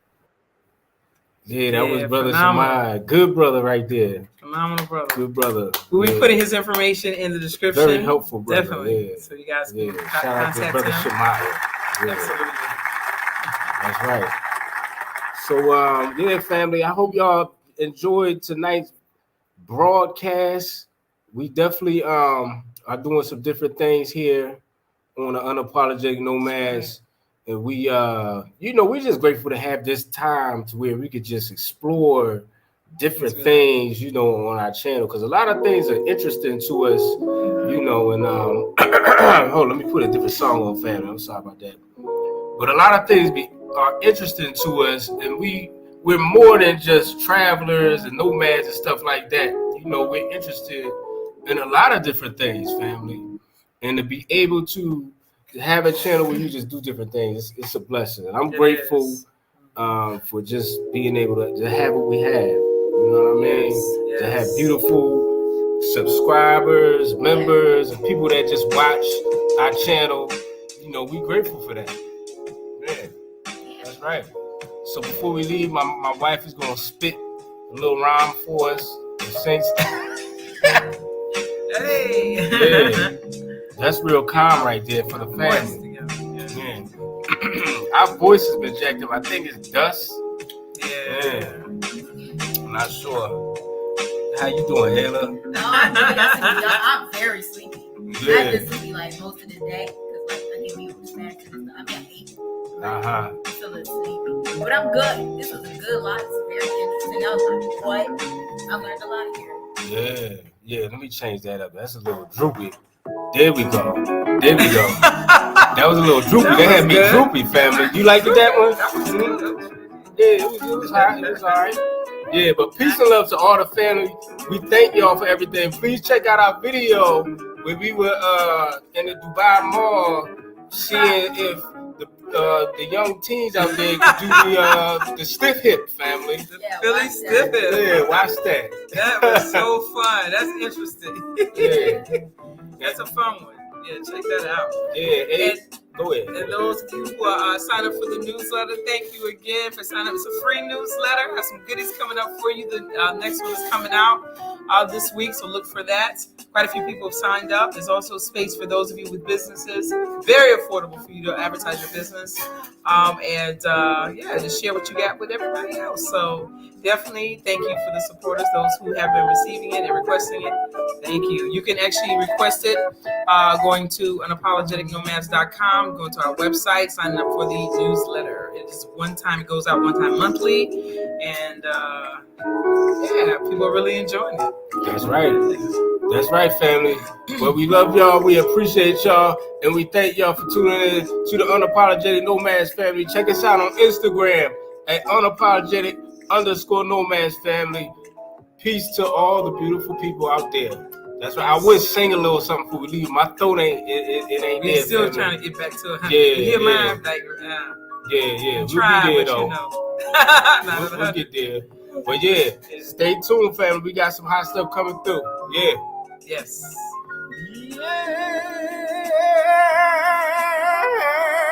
Yeah, that was brother Shemayah. Good brother right there. Phenomenal brother. Good brother. We'll be putting his information in the description. Very helpful, brother. Definitely. Yeah. So you guys can contact shout out to brother Shemayah. Yeah. Absolutely. That's right. So family, I hope y'all enjoyed tonight's broadcast. We definitely are doing some different things here on the Unapologetic Nomads. And we we're just grateful to have this time to where we could just explore different things, on our channel, because a lot of things are interesting to us, and hold on, let me put a different song on, family. I'm sorry about that. But a lot of things are interesting to us, and we're more than just travelers and nomads and stuff like that. We're interested in a lot of different things, family. And to be able to have a channel where you just do different things, it's a blessing. And I'm grateful for just being able to have what we have. You know what I mean? Yes. To have beautiful subscribers, members, and people that just watch our channel. We grateful for that. Man, that's right. So before we leave, my wife is going to spit a little rhyme for us and sing. Hey. Yeah. That's real calm right there for the family. Man. Our voice has been jacked up. I think it's dust. Yeah. I'm not sure. How you doing, Hela? No, I'm very sleepy. Yeah. I've been sleepy like most of the day because I give you snacks and stuff. I'm at 8. I'm still sleepy, but I'm good. This was a good lot. It's very interesting. I was like, what? I learned a lot here. Yeah. Let me change that up. That's a little droopy. There we go. That was a little droopy. That had me droopy, family. You liked that one? Yeah, it was hot. It was all right. Yeah, but peace and love to all the family. We thank y'all for everything. Please check out our video where we were in the Dubai Mall seeing if the young teens out there could do the stiff hip, family. Philly stiff hip. Yeah, watch that. That was so fun. That's interesting. Yeah. That's a fun one. Yeah, check that out. Yeah, go ahead. And those of you who are signed up for the newsletter, thank you again for signing up. It's a free newsletter. Got some goodies coming up for you. The next one is coming out this week, so look for that. Quite a few people have signed up. There's also space for those of you with businesses. Very affordable for you to advertise your business. Just share what you got with everybody else. So definitely thank you for the supporters, those who have been receiving it and requesting it. Thank you. You can actually request it going to unapologeticnomads.com, going to our website, signing up for the newsletter. It's one time, it goes out one time monthly, and people are really enjoying it. That's right. That's right, family. Well, we love y'all. We appreciate y'all. And we thank y'all for tuning in to the Unapologetic Nomads family. Check us out on Instagram at unapologetic_nomads family. Peace to all the beautiful people out there. That's right. I would sing a little something before we leave. My throat ain't there. We're still family. trying to get back to it. Yeah. Live, like, Yeah. Try, we'll be there, but though. We'll get there. But yeah, stay tuned, family. We got some hot stuff coming through. Yeah. Yes. Yeah.